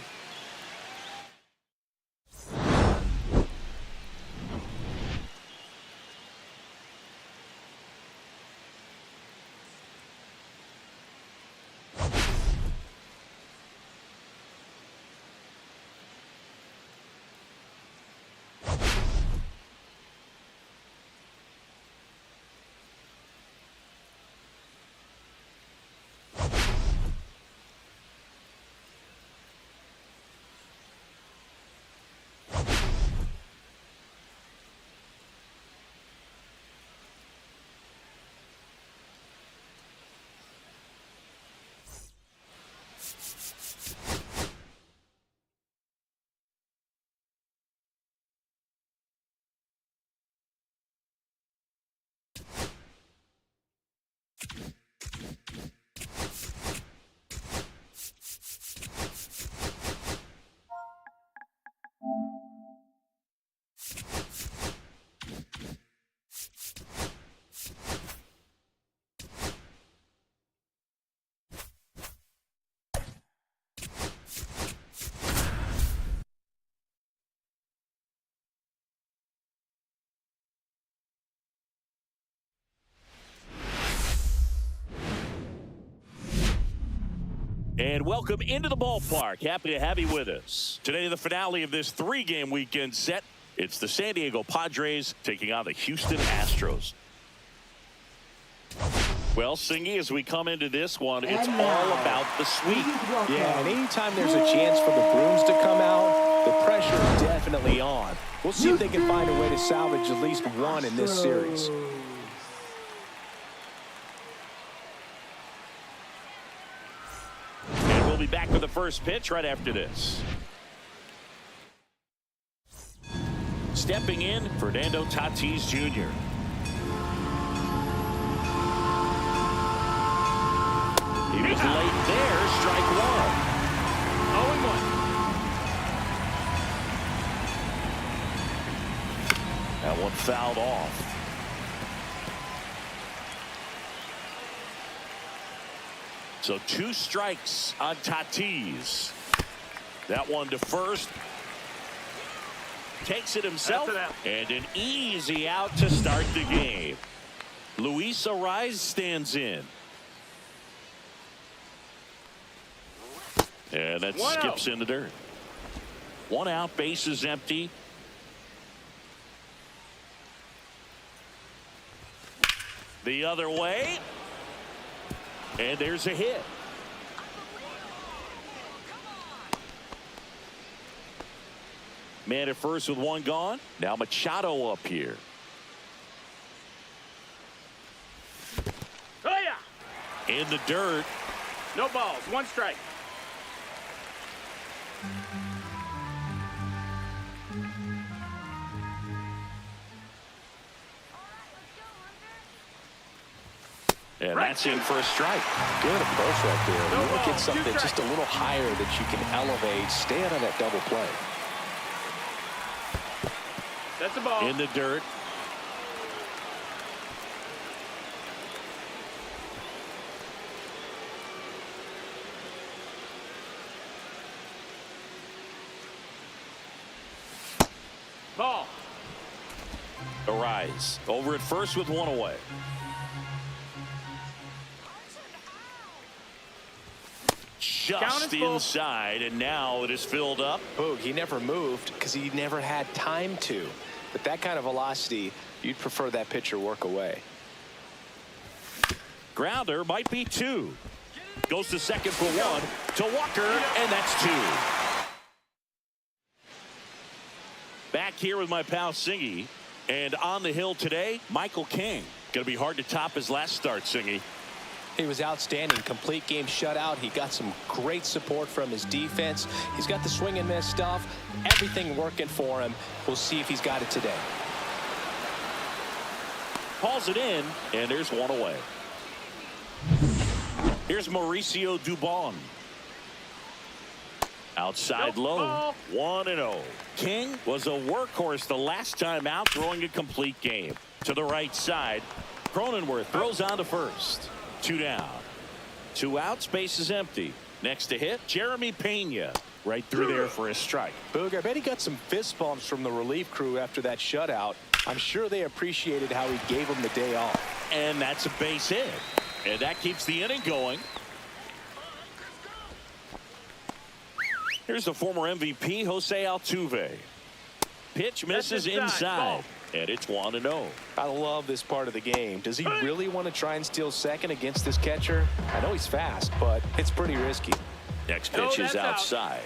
And welcome into the ballpark. Happy to have you with us. Today, the finale of this 3-game weekend set. It's the San Diego Padres taking on the Houston Astros. Well, Singy, as we come into this one, it's all about the sweep. Yeah, and anytime there's a chance for the brooms to come out, the pressure is definitely on. We'll see if they can find a way to salvage at least one in this series. We'll be back with the first pitch right after this. Stepping in, Fernando Tatis Jr. He was late there, strike 1. 0-1. That one fouled off. So 2 strikes on Tatis. That one to first. Takes it himself. And an easy out to start the game. Luis Arraez stands in. And that One skips out. in the dirt. 1 out, bases empty. The other way. And there's a hit. Man at first with 1 gone. Now Machado up here. Oh, yeah. In the dirt. No balls. 1 strike. And that's in for a strike. Good approach right there. No You want to ball, get something 2 just a little higher that you can elevate. Stay out of that double play. That's the ball. In the dirt. Ball. Arraez over at first with 1 away. Just inside, and now it is filled up. Boog, he never moved because he never had time to. But that kind of velocity, you'd prefer that pitcher work away. Grounder might be 2. Goes to second for 1 to Walker, and that's 2. Back here with my pal Singy, and on the hill today, Michael King. Going to be hard to top his last start, Singy. He was outstanding. Complete game shutout. He got some great support from his defense. He's got the swing and miss stuff. Everything working for him. We'll see if he's got it today. Calls it in, and there's 1 away. Here's Mauricio Dubon. Outside low, 1-0. King was a workhorse the last time out, throwing a complete game. To the right side, Cronenworth throws on to first. 2 down. 2 outs, base is empty. Next to hit, Jeremy Pena. Right through there for a strike. Boog, I bet he got some fist bumps from the relief crew after that shutout. I'm sure they appreciated how he gave him the day off. And that's a base hit. And that keeps the inning going. Here's the former MVP, Jose Altuve. Pitch misses inside. And it's 1-0. I love this part of the game. Does he really want to try and steal second against this catcher? I know he's fast, but it's pretty risky. Next pitch is outside.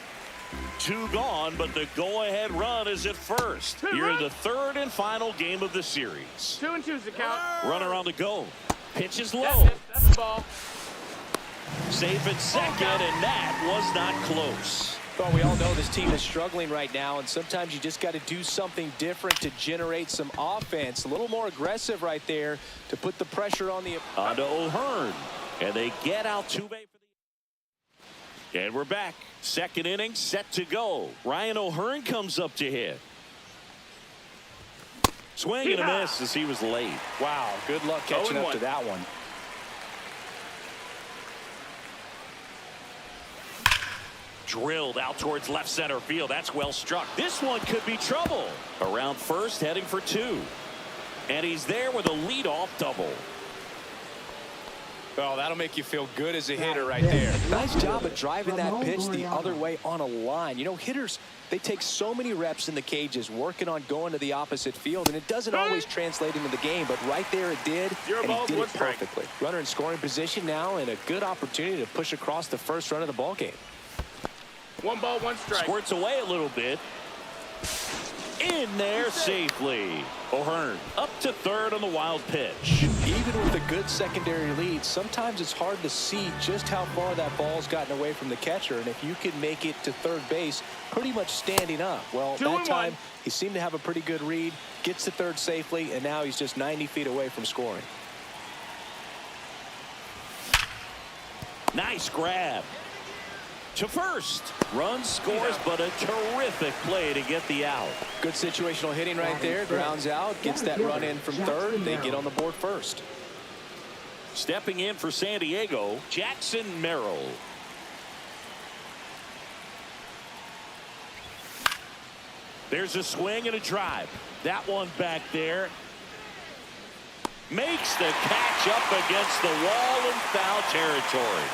2 gone, but the go-ahead run is at first. Here in the 3rd and final game of the series. 2 and 2's the count. Runner on the go. Pitch is low. That's the ball. Safe at second, and that was not close. Well, we all know this team is struggling right now, and sometimes you just got to do something different to generate some offense. A little more aggressive right there to put the pressure on the... On to O'Hearn, and they get Altuve for the... And we're back. 2nd inning set to go. Ryan O'Hearn comes up to hit. Swing and a miss as he was late. Wow, good luck catching up to that one. Drilled out towards left center field. That's well struck. This one could be trouble. Around first, heading for 2. And he's there with a leadoff double. Well, that'll make you feel good as a hitter right there. Nice job of driving that pitch the other way on a line. You know, hitters, they take so many reps in the cages working on going to the opposite field, and it doesn't always translate into the game, but right there it did, and he did it perfectly. Runner in scoring position now, and a good opportunity to push across the first run of the ball game. 1 ball, 1 strike. Squirts away a little bit. In there safely. O'Hearn up to 3rd on the wild pitch. Even with a good secondary lead, sometimes it's hard to see just how far that ball's gotten away from the catcher, and if you can make it to 3rd base pretty much standing up. Well, that time he seemed to have a pretty good read, gets to 3rd safely, and now he's just 90 feet away from scoring. Nice grab. To first. Run scores, but a terrific play to get the out. Good situational hitting right there. Grounds out, gets that run in from 3rd. They get on the board first. Stepping in for San Diego, Jackson Merrill. There's a swing and a drive. That one back there. Makes the catch up against the wall in foul territory.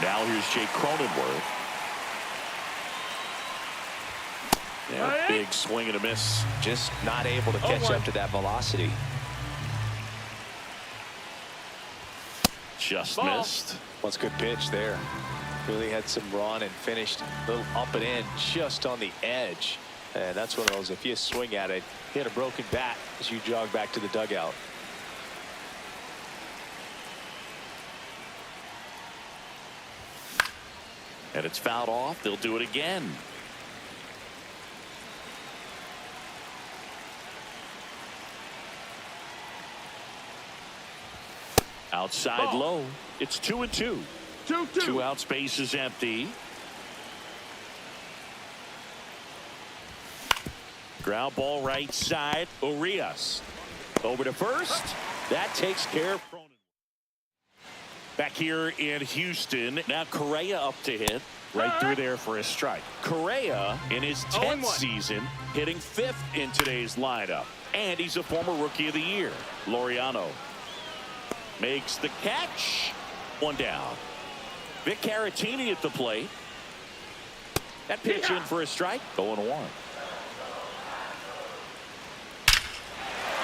Now here's Jake Cronenworth. Yeah, big swing and a miss. Just not able to catch up to that velocity. Just missed. Well, it's a good pitch there. Really had some run and finished a little up and in just on the edge. And that's one of those, if you swing at it, hit a broken bat as you jog back to the dugout. And it's fouled off. They'll do it again. Outside low. It's 2-2. 2-2. 2 out. Space is empty. Ground ball right side. Arraez over to first. That takes care of Cronin. Back here in Houston. Now Correa up to hit. Right through there for a strike. Correa in his 10th season hitting 5th in today's lineup. And he's a former Rookie of the Year. Laureano makes the catch. 1 down. Vic Caratini at the plate. That pitch in for a strike. 0-1.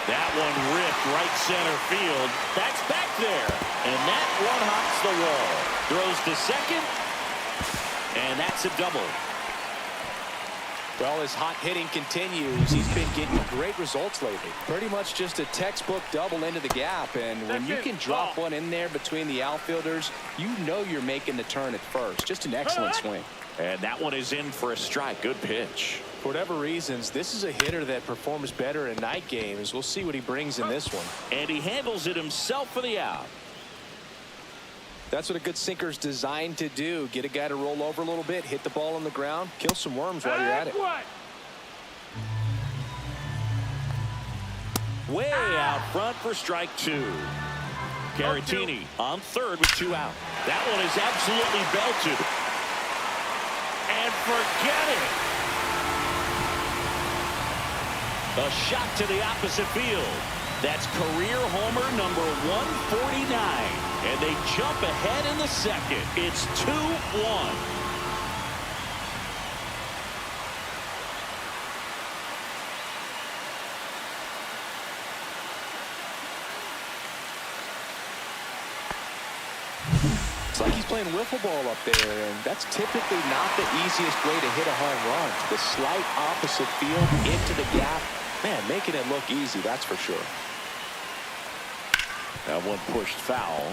That one ripped right center field. That's back there. And that one hops the wall. Throws to second. And that's a double. Well, his hot hitting continues. He's been getting great results lately. Pretty much just a textbook double into the gap. And when you can drop one in there between the outfielders, you know you're making the turn at first. Just an excellent swing. And that one is in for a strike. Good pitch. For whatever reasons, this is a hitter that performs better in night games. We'll see what he brings in this one. And he handles it himself for the out. That's what a good sinker's designed to do. Get a guy to roll over a little bit, hit the ball on the ground, kill some worms while you're at it. Way out front for strike 2. Caratini on third with 2 out. That one is absolutely belted. And forget it. A shot to the opposite field. That's career homer number 149. And they jump ahead in the second. It's 2-1. It's like he's playing wiffle ball up there, and that's typically not the easiest way to hit a home run. The slight opposite field into the gap. Man, making it look easy, that's for sure. That one pushed foul.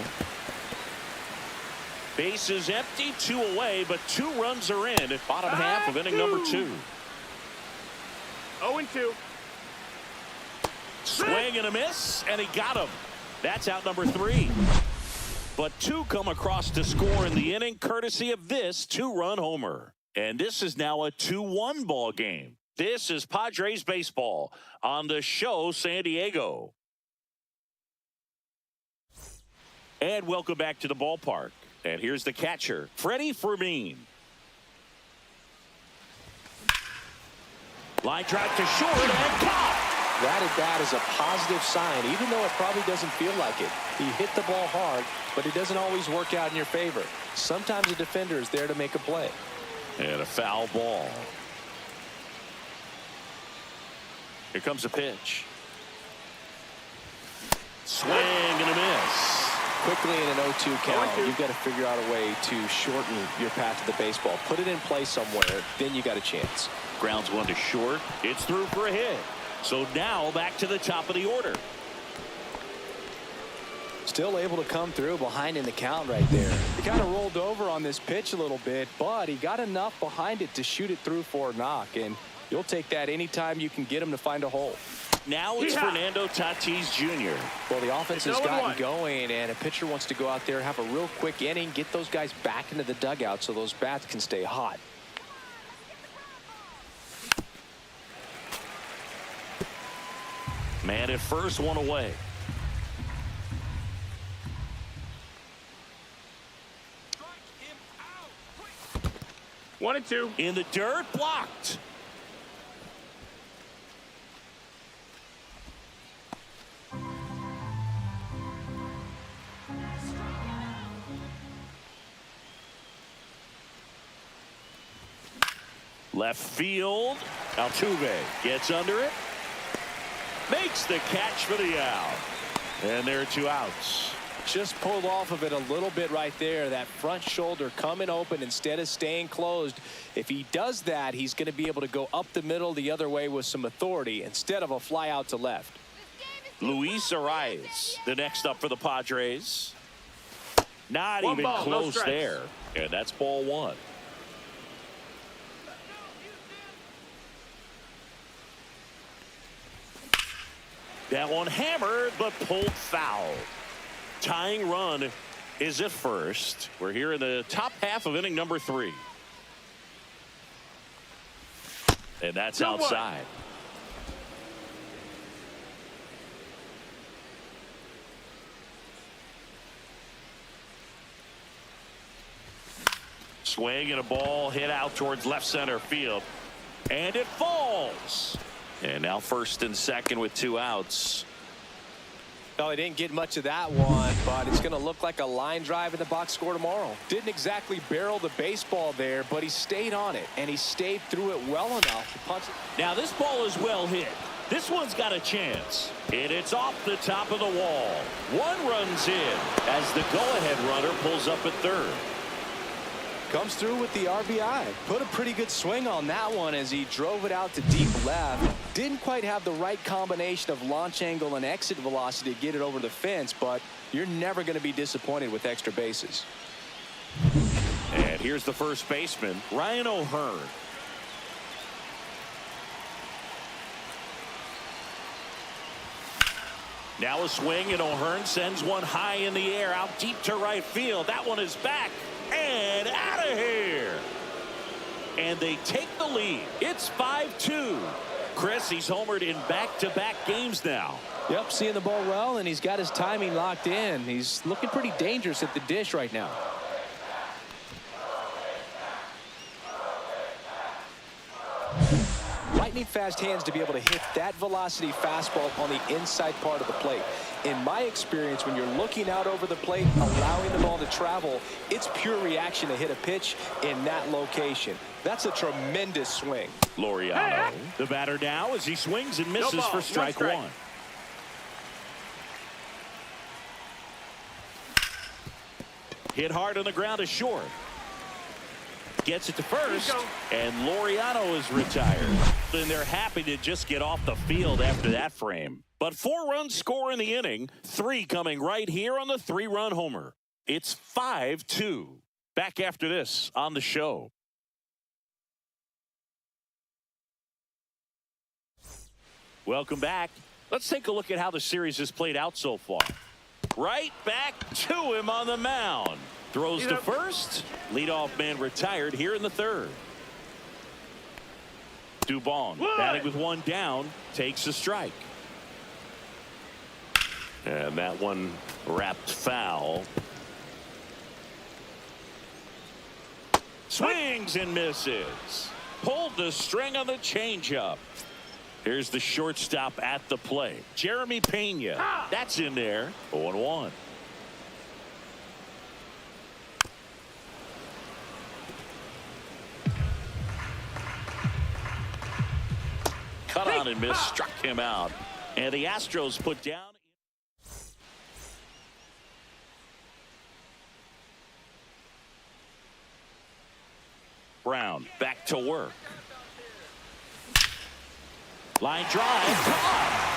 Base is empty, 2 away, but 2 runs are in at bottom half of inning number 2. 0-2. Swing and a miss, and he got him. That's out number 3. But 2 come across to score in the inning, courtesy of this 2-run homer. And this is now a 2-1 ball game. This is Padres baseball on the show San Diego. And welcome back to the ballpark. And here's the catcher, Freddie Fermin. Line drive to short and caught. That at bat is a positive sign, even though it probably doesn't feel like it. He hit the ball hard, but it doesn't always work out in your favor. Sometimes a defender is there to make a play. And a foul ball. Here comes a pitch. Swing and a miss. Quickly in an 0-2 count, you've got to figure out a way to shorten your path to the baseball. Put it in play somewhere, then you got a chance. Grounds one to short. It's through for a hit. So now back to the top of the order. Still able to come through behind in the count right there. He kind of rolled over on this pitch a little bit, but he got enough behind it to shoot it through for a knock. And you'll take that anytime you can get him to find a hole. Now it's Fernando Tatis Jr. Well, the offense has gotten going, and a pitcher wants to go out there, have a real quick inning, get those guys back into the dugout so those bats can stay hot. Man at first, 1 away. One and two. In the dirt, blocked. Left field. Altuve gets under it. Makes the catch for the out. And there are 2 outs. Just pulled off of it a little bit right there. That front shoulder coming open instead of staying closed. If he does that, he's going to be able to go up the middle the other way with some authority instead of a fly out to left. Luis Arraez, the next up for the Padres. Not One even ball, no close strikes. there. And that's ball 1. That one hammered, but pulled foul. Tying run is at first. We're here in the top half of inning number 3. And that's outside. Swing and a ball hit out towards left center field. And it falls. And now first and second with 2 outs. No, he didn't get much of that one, but it's going to look like a line drive in the box score tomorrow. Didn't exactly barrel the baseball there, but he stayed on it, and he stayed through it well enough to punch it. Now this ball is well hit. This one's got a chance. And it's off the top of the wall. 1 run's in as the go-ahead runner pulls up at third. Comes through with the RBI. Put a pretty good swing on that one as he drove it out to deep left. Didn't quite have the right combination of launch angle and exit velocity to get it over the fence, but you're never going to be disappointed with extra bases. And here's the first baseman, Ryan O'Hearn. Now a swing, and O'Hearn sends one high in the air out deep to right field. That one is back and out of here. And they take the lead. It's 5-2. Chris, he's homered in back-to-back games now. Yep, seeing the ball well, and he's got his timing locked in. He's looking pretty dangerous at the dish right now. Lightning fast hands to be able to hit that velocity fastball on the inside part of the plate. In my experience, when you're looking out over the plate, allowing the ball to travel, it's pure reaction to hit a pitch in that location. That's a tremendous swing. Laureano, the batter now as he swings and misses for strike 1. Hit hard on the ground is short. Gets it to first, and Laureano is retired. And they're happy to just get off the field after that frame. But 4 runs score in the inning, 3 coming right here on the 3-run homer. It's 5-2. Back after this on the show. Welcome back. Let's take a look at how the series has played out so far. Right back to him on the mound. Throws to first. Leadoff man retired here in the 3rd. Dubon batting with 1 down, takes a strike. And that one wrapped foul. Swings and misses. Pulled the string on the changeup. Here's the shortstop at the plate. Jeremy Pena. That's in there. 0-1. Cut on and miss, struck him out. And the Astros put down. Brown back to work. Line drive.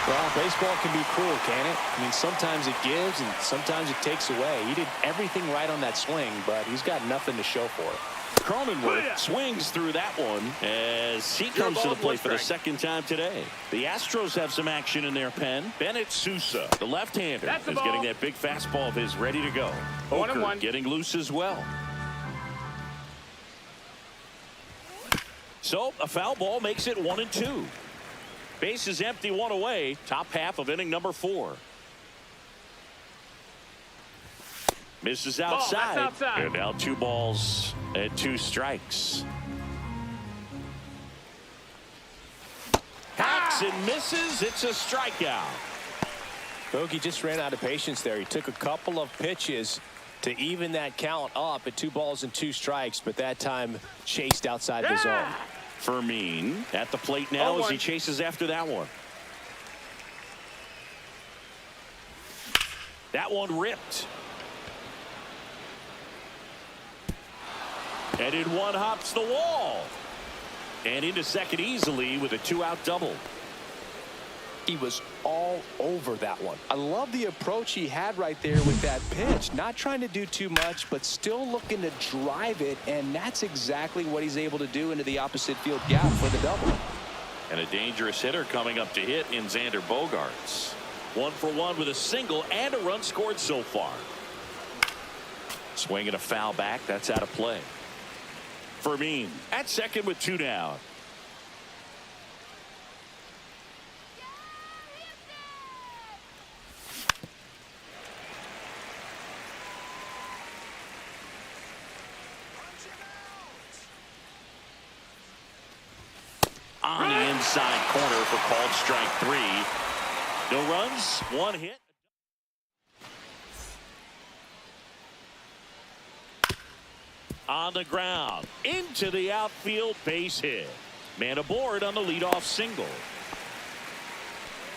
Well, baseball can be cruel, can it? I mean, sometimes it gives and sometimes it takes away. He did everything right on that swing, but he's got nothing to show for it. Cronenworth swings through that one as he comes to the plate for the 2nd time today. The Astros have some action in their pen. Bennett Sousa, the left-hander, is getting that big fastball of his ready to go. Oker getting loose as well. So a foul ball makes it 1-2. Base is empty, 1 away. Top half of inning number 4. Misses outside. And now 2 balls and 2 strikes. Hacks and misses. It's a strikeout. Bogey just ran out of patience there. He took a couple of pitches to even that count up at 2 balls and 2 strikes, but that time chased outside the zone. Fermin at the plate now as he chases after that one. That one ripped. And in one hops the wall. And into second easily with a 2-out double. He was all over that one. I love the approach he had right there with that pitch. Not trying to do too much, but still looking to drive it, and that's exactly what he's able to do into the opposite field gap for the double. And a dangerous hitter coming up to hit in Xander Bogaerts. 1 for 1 with a single and a run scored so far. Swing and a foul back. That's out of play. Fermin at second with 2 down. On the inside corner for called strike 3. No runs, 1 hit. On the ground, into the outfield, base hit. Man aboard on the leadoff single.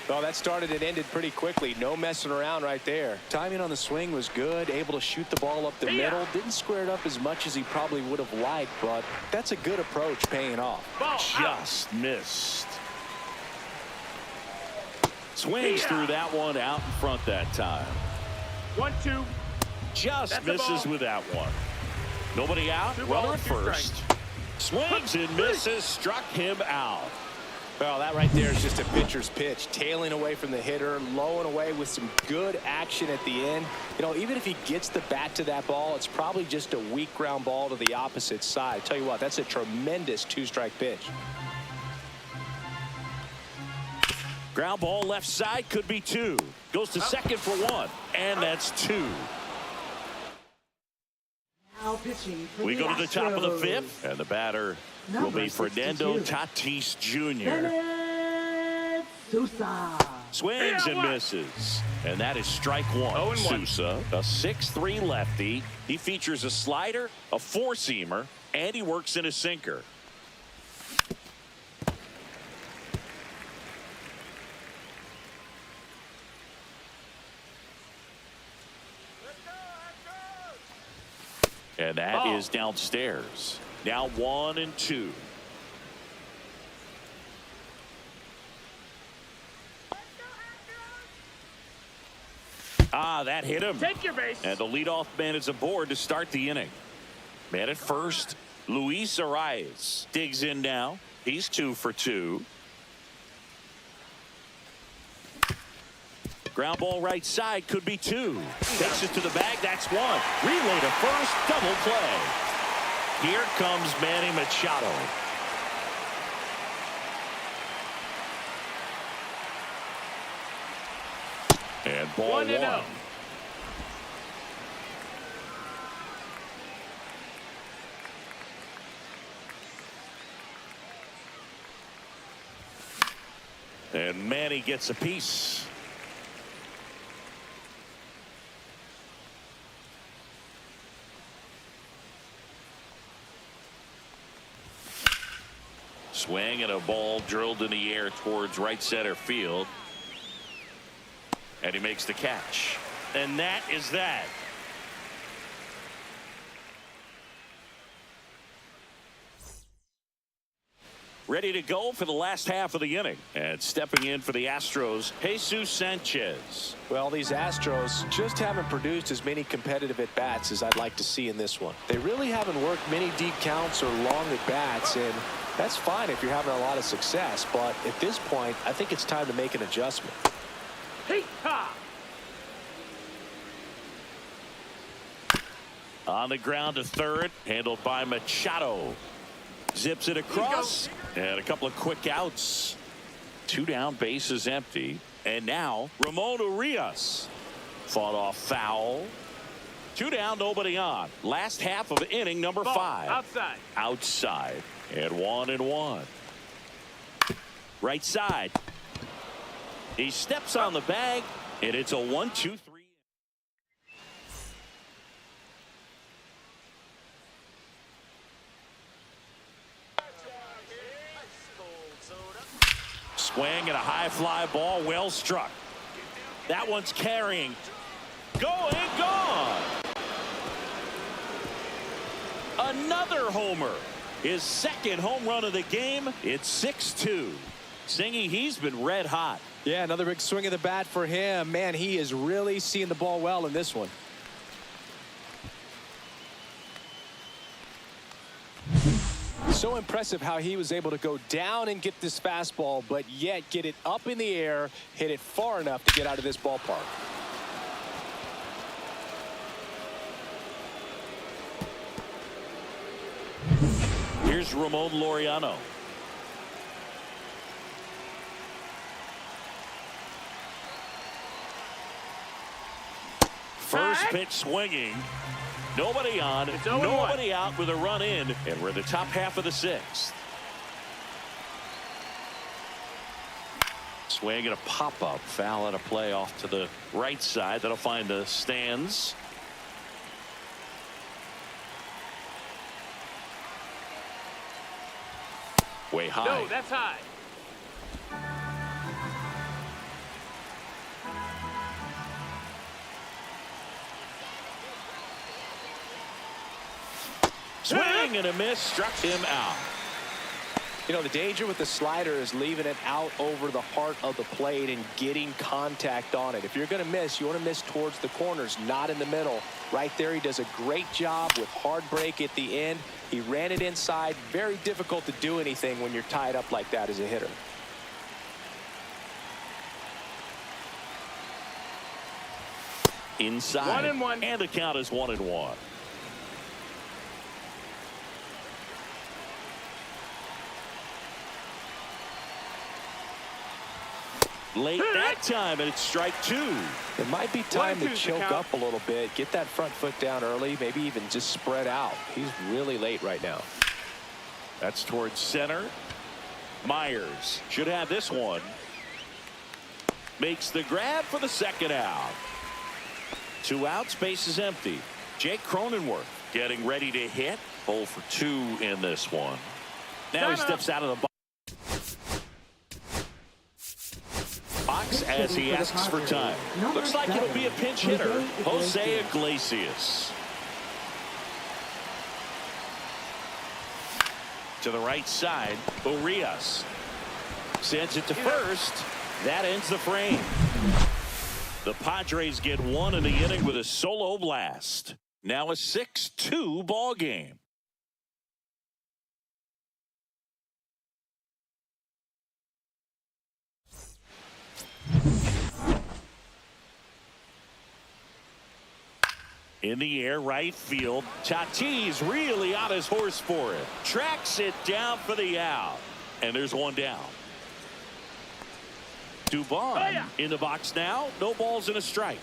Well, that started and ended pretty quickly. No messing around right there. Timing on the swing was good. Able to shoot the ball up the middle. Didn't square it up as much as he probably would have liked, but that's a good approach paying off. Just missed. Swings through that one out in front that time. 1-2. Just misses with that one. Nobody out. Runner at first. Swings and misses. Struck him out. Well, that right there is just a pitcher's pitch. Tailing away from the hitter, low and away with some good action at the end. You know, even if he gets the bat to that ball, it's probably just a weak ground ball to the opposite side. Tell you what, that's a tremendous 2-strike pitch. Ground ball left side, could be 2. Goes to second for 1, and that's 2. Now pitching for We the go to the top of the Astros. 5th, and the batter will be Fernando Tatis Jr. Sousa. Swings and misses. And that is strike 1. Sousa, a 6'3 lefty. He features a slider, a 4-seamer, and he works in a sinker. And that is downstairs. Now 1 and 2. That hit him. Take your base. And the leadoff man is aboard to start the inning. Man at first, Luis Arraez digs in now. He's 2 for 2. Ground ball right side, could be 2. Takes it to the bag, that's 1. Relay to first, double play. Here comes Manny Machado. And ball 1. And Manny gets a piece. Swing and a ball drilled in the air towards right center field. And he makes the catch. And that is that. Ready to go for the last half of the inning. And stepping in for the Astros, Jesus Sanchez. Well, these Astros just haven't produced as many competitive at-bats as I'd like to see in this one. They really haven't worked many deep counts or long at-bats, and that's fine if you're having a lot of success. But at this point, I think it's time to make an adjustment. On the ground to third, handled by Machado. Zips it across, and a couple of quick outs. 2 down, bases empty. And now Ramon Laureano fought off foul. 2 down, nobody on. Last half of inning number 5. Outside. And 1 and 1. Right side. He steps on the bag, and it's a 1-2-3. Swing and a high fly ball, well struck. That one's carrying. Going, gone. Another homer. His second home run of the game. It's 6-2. Singy, he's been red hot. Yeah, another big swing of the bat for him. Man, he is really seeing the ball well in this one. So impressive how he was able to go down and get this fastball, but yet get it up in the air, hit it far enough to get out of this ballpark. Here's Ramon Laureano. First pitch swinging. Nobody on, nobody out with a run in, and we're in the top half of the sixth. Swing and a pop-up. Foul at a play off to the right side. That'll find the stands. Way high. No, that's high. Swing and a miss, struck him out. You know, the danger with the slider is leaving it out over the heart of the plate and getting contact on it. If you're going to miss, you want to miss towards the corners, not in the middle. Right there, he does a great job with hard break at the end. He ran it inside. Very difficult to do anything when you're tied up like that as a hitter. Inside. 1-1. And the count is 1-1. Late that time, and it's strike two. It might be time to choke up a little bit, get that front foot down early, maybe even just spread out. He's really late right now. That's towards center. Meyers should have this one. Makes the grab for the second out. 2 outs, base is empty. Jake Cronenworth getting ready to hit. 0 for 2 in this one. Now he steps out of the box as he asks for time. Looks like it'll be a pinch hitter, Jose Iglesias. To the right side, Arraez sends it to first. That ends the frame. The Padres get one in the inning with a solo blast. Now a 6-2 ball game. In the air, right field. Tatis really on his horse for it. Tracks it down for the out. And there's one down. Dubon in the box now. No balls and a strike.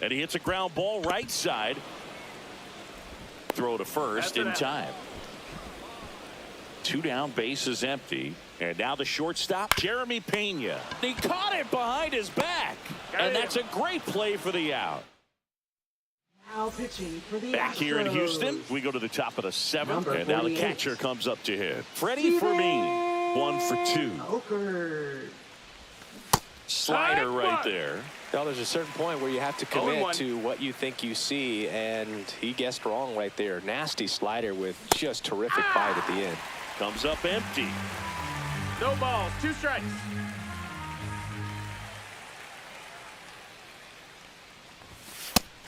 And he hits a ground ball right side. Throw to first in time. 2 down, base is empty. And now the shortstop, Jeremy Pena. He caught it behind his back. And that's a great play for the out. Now pitching for the Back here in Houston, we go to the top of the 7th, and now the catcher comes up to hit. Freddie Fermin, 1 for 2. Oker. Slider right there. Well, there's a certain point where you have to commit to what you think you see, and he guessed wrong right there. Nasty slider with just terrific bite at the end. Comes up empty. No balls, 2 strikes.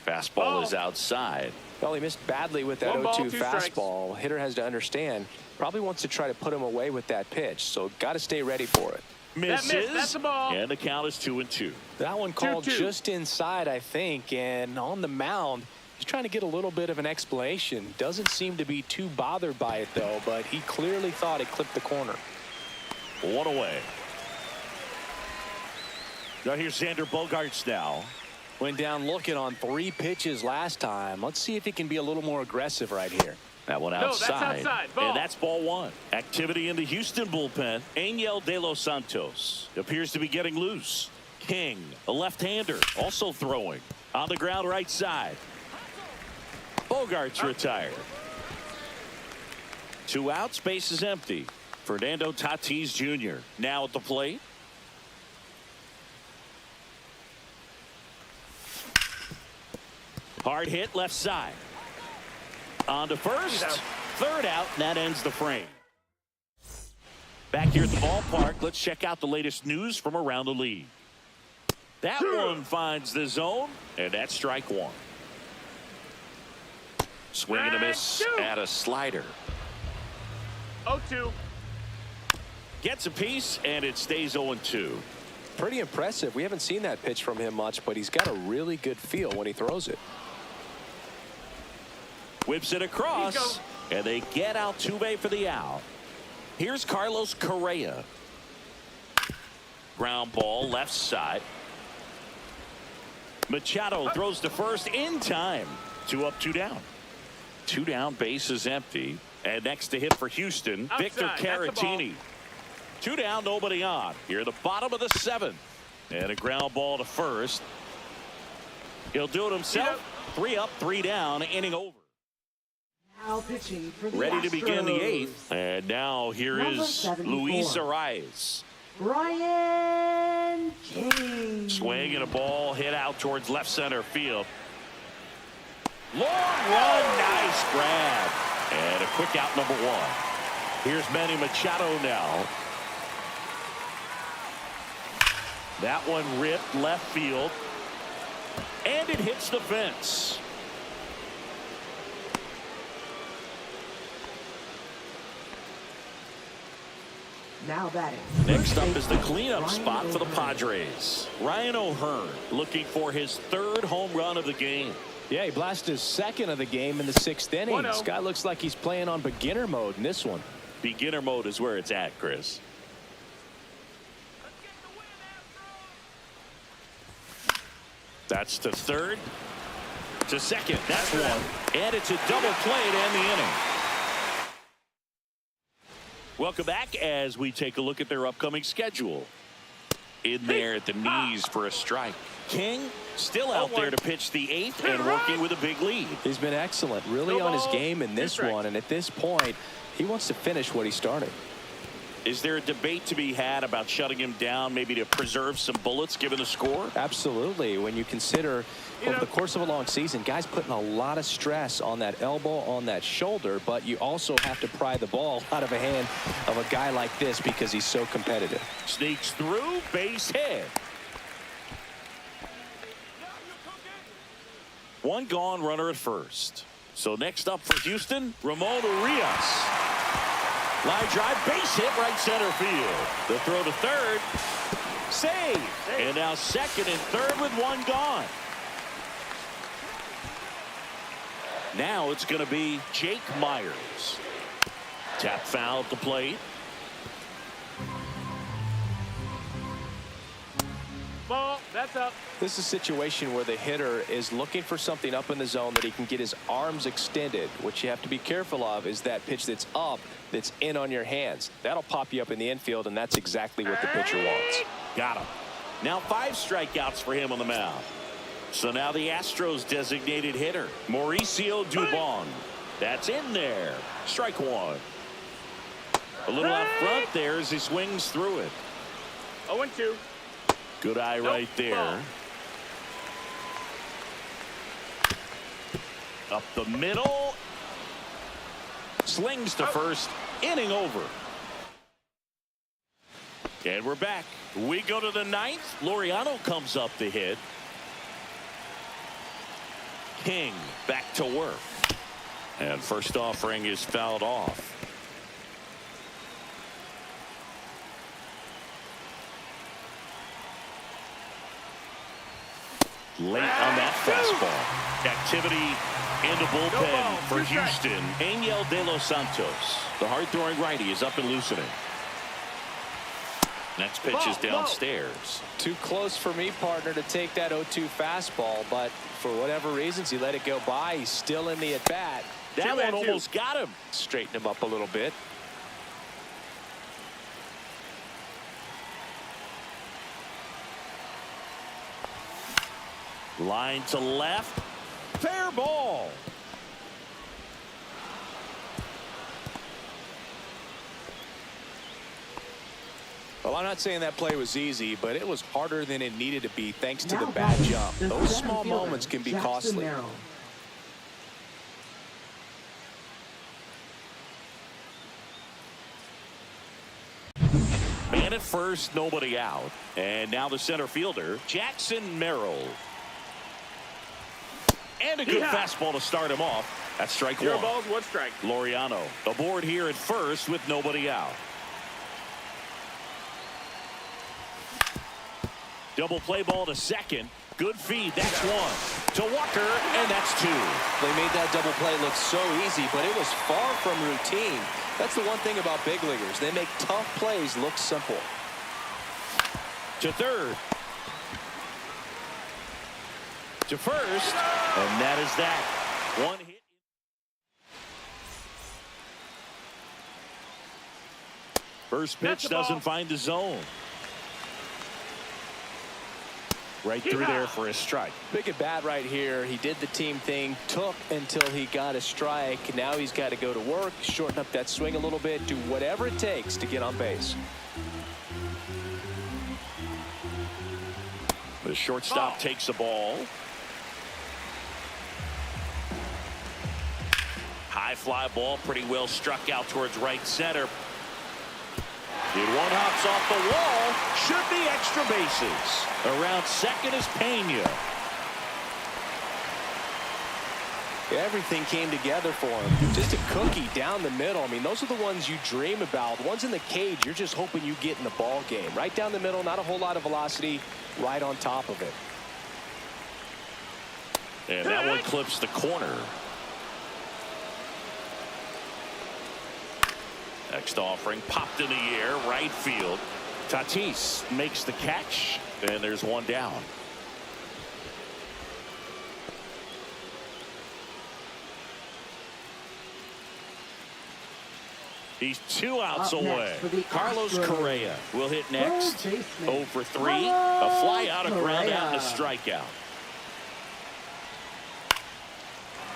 Fastball is outside. Well, he missed badly with that 0-2 fastball. Hitter has to understand. Probably wants to try to put him away with that pitch, so got to stay ready for it. Misses. That's a ball. And the count is 2-2. That one called just inside, I think, and on the mound, he's trying to get a little bit of an explanation. Doesn't seem to be too bothered by it, though, but he clearly thought it clipped the corner. 1 away. Now here's Xander Bogaerts now. Went down looking on 3 pitches last time. Let's see if he can be a little more aggressive right here. That one outside. And that's ball 1. Activity in the Houston bullpen. Angel De Los Santos appears to be getting loose. King, a left-hander, also throwing. On the ground right side. Bogaerts retired. 2 outs, base is empty. Fernando Tatis Jr. now at the plate. Hard hit left side. On to first. Third out. And that ends the frame. Back here at the ballpark, let's check out the latest news from around the league. That one finds the zone, and that's strike one. Swing and a miss at a slider. 0-2. Gets a piece, and it stays 0-2. Pretty impressive. We haven't seen that pitch from him much, but he's got a really good feel when he throws it. Whips it across, and they get Altuve for the out. Here's Carlos Correa. Ground ball left side. Machado throws to first in time. 2 up, 2 down. 2 down, base is empty. And next to hit for Houston, Outside, Victor Caratini. 2 down, nobody on. Here at the bottom of the 7th. And a ground ball to first. He'll do it himself. 3 up, 3 down, inning over. Now pitching for the Ready to begin the Astros. 8th. And now here Number is 74. Luis Arraez. Brian King. Swing and a ball hit out towards left center field. Long run, nice grab. And a quick out, number 1. Here's Manny Machado now. That one ripped left field. And it hits the fence. Now batting. Next up is the cleanup spot for the Padres. Ryan O'Hearn looking for his 3rd home run of the game. Yeah, he blasted his 2nd of the game in the 6th inning. 1-0. This guy looks like he's playing on beginner mode in this one. Beginner mode is where it's at, Chris. That's to 3rd. To 2nd. That's 1. And it's a double play to end the inning. Welcome back as we take a look at their upcoming schedule. In there at the knees for a strike. King still out there to pitch the 8th and working with a big lead. He's been excellent, really on his game in this one, and at this point he wants to finish what he started. Is there a debate to be had about shutting him down, maybe to preserve some bullets given the score? Absolutely. When you consider over the course of a long season, guys putting a lot of stress on that elbow, on that shoulder, but you also have to pry the ball out of a hand of a guy like this because he's so competitive. Sneaks through, base hit. 1 gone, runner at first. So next up for Houston, Ramon Laureano. Line drive, base hit, right center field. The throw to 3rd. Save. And now 2nd and 3rd with 1 gone. Now it's going to be Jake Meyers. Tap foul at the plate. Ball. That's up. This is a situation where the hitter is looking for something up in the zone that he can get his arms extended. What you have to be careful of is that pitch that's up, that's in on your hands. That'll pop you up in the infield, and that's exactly what the pitcher wants. Got him. Now 5 strikeouts for him on the mound. So now the Astros designated hitter, Mauricio Dubon. That's in there. Strike 1. A little out front there as he swings through it. 0-2. Good eye right there. Up the middle. Slings to first. Inning over. And we're back. We go to the 9th. Laureano comes up to hit. King back to work. And first offering is fouled off. Late on that fastball. Activity in the bullpen for Houston. Angel De Los Santos. The hard-throwing righty is up and loosening. Next pitch is downstairs. Too close for me, partner, to take that 0-2 fastball, but for whatever reasons he let it go by. He's still in the at-bat. That one almost got him. Straighten him up a little bit. Line to left. Fair ball. Well, I'm not saying that play was easy, but it was harder than it needed to be thanks to the Now bad batting, jump. the Those center small fielder, moments can be Jackson costly. Merrill. Man at first, nobody out. And now the center fielder, Jackson Merrill. And a good fastball to start him off. That's strike one. 0 balls, 1 strike. Laureano aboard here at first with nobody out. Double play ball to second. Good feed. That's one. To Walker, and that's 2. They made that double play look so easy, but it was far from routine. That's the one thing about big leaguers. They make tough plays look simple. To third. To first. And that is that. One hit. First pitch doesn't find the zone. Right through there for a strike. Big at bat right here. He did the team thing, took until he got a strike. Now he's got to go to work, shorten up that swing a little bit, do whatever it takes to get on base. The shortstop takes the ball. High fly ball, pretty well struck out towards right center. It one hops off the wall. Should be extra bases. Around second is Pena. Everything came together for him. Just a cookie down the middle. I mean, those are the ones you dream about. The ones in the cage, you're just hoping you get in the ball game. Right down the middle, not a whole lot of velocity, right on top of it. And that one clips the corner. Next offering popped in the air, right field. Tatis makes the catch, and there's one down. He's 2 outs Up away. next for the Carlos Astros. Correa will hit next. Third baseman, 0 for 3. A Ramon fly out, a ground out, and a Laureano. strikeout.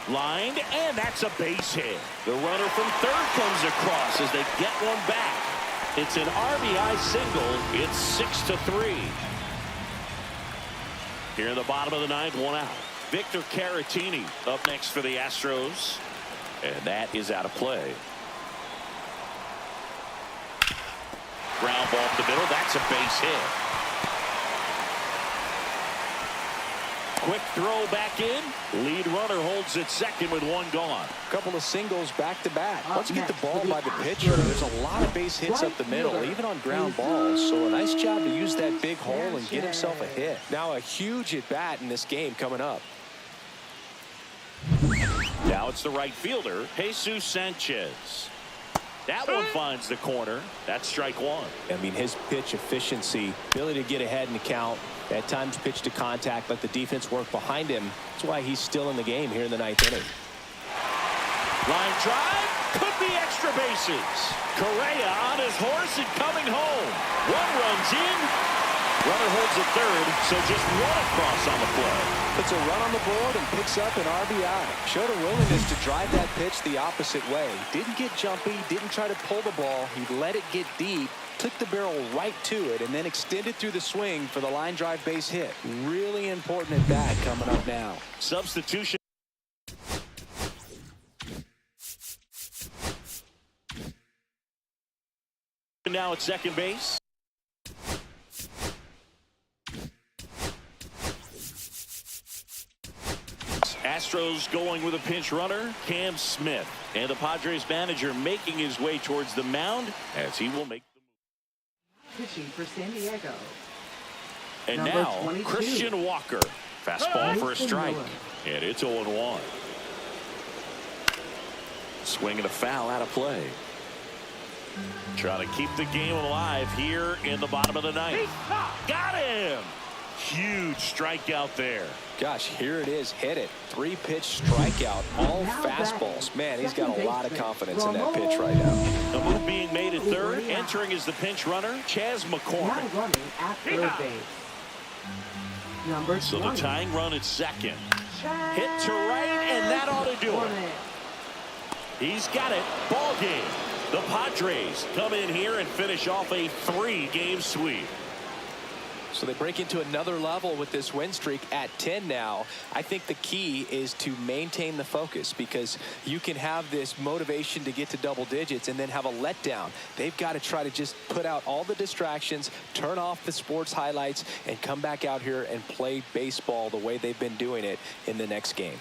Lined, and that's a base hit. The runner from third comes across as they get one back. It's an RBI single. It's 6-3. Here in the bottom of the 9th, 1 out. Victor Caratini up next for the Astros. And that is out of play. Ground ball up the middle. That's a base hit. Quick throw back in. Lead runner holds at second with 1 gone. Couple of singles back to back. Up Once you get the next ball for by the the pitcher, Astros. there's a lot of base hits up the middle, Right even on fielder, ground balls. So a nice job to use that big hole and get himself a hit. Now a huge at bat in this game coming up. Now it's the right fielder, Jesus Sanchez. That one finds the corner. That's strike 1. I mean, his pitch efficiency, ability to get ahead in the count, at times pitch to contact, let the defense work behind him. That's why he's still in the game here in the 9th inning. Line drive. Could be extra bases. Correa on his horse and coming home. 1 runs in. Runner holds at third, so just 1 across on the play. Puts a run on the board and picks up an RBI. Showed a willingness to drive that pitch the opposite way. Didn't get jumpy, didn't try to pull the ball. He let it get deep, took the barrel right to it, and then extended through the swing for the line drive base hit. Really important at bat coming up now. Substitution. Now at second base. Astros going with a pinch runner, Cam Smith. And the Padres manager making his way towards the mound as he will make the move. Pitching for San Diego. And Number now 22. Christian Walker. Fastball for a Mason strike. Miller. And it's 0-1. Swing and a foul out of play. Trying to keep the game alive here in the bottom of the 9th. Got him! Huge strikeout there. Gosh, here it is. Hit it. 3-pitch strikeout. All Now fastballs. batting, Man, he's got a second lot of baseman, confidence in that Ramon pitch right now. The move being made at third. RBI. Entering as the pinch runner, Chas McCormick. Now running at third base. Number So the 20. tying run at second. Chas Hit to right, and that ought to do it. McCormick. He's got it. Ball game. The Padres come in here and finish off a 3-game sweep. So they break into another level with this win streak at 10 now. I think the key is to maintain the focus, because you can have this motivation to get to double digits and then have a letdown. They've got to try to just put out all the distractions, turn off the sports highlights, and come back out here and play baseball the way they've been doing it in the next game.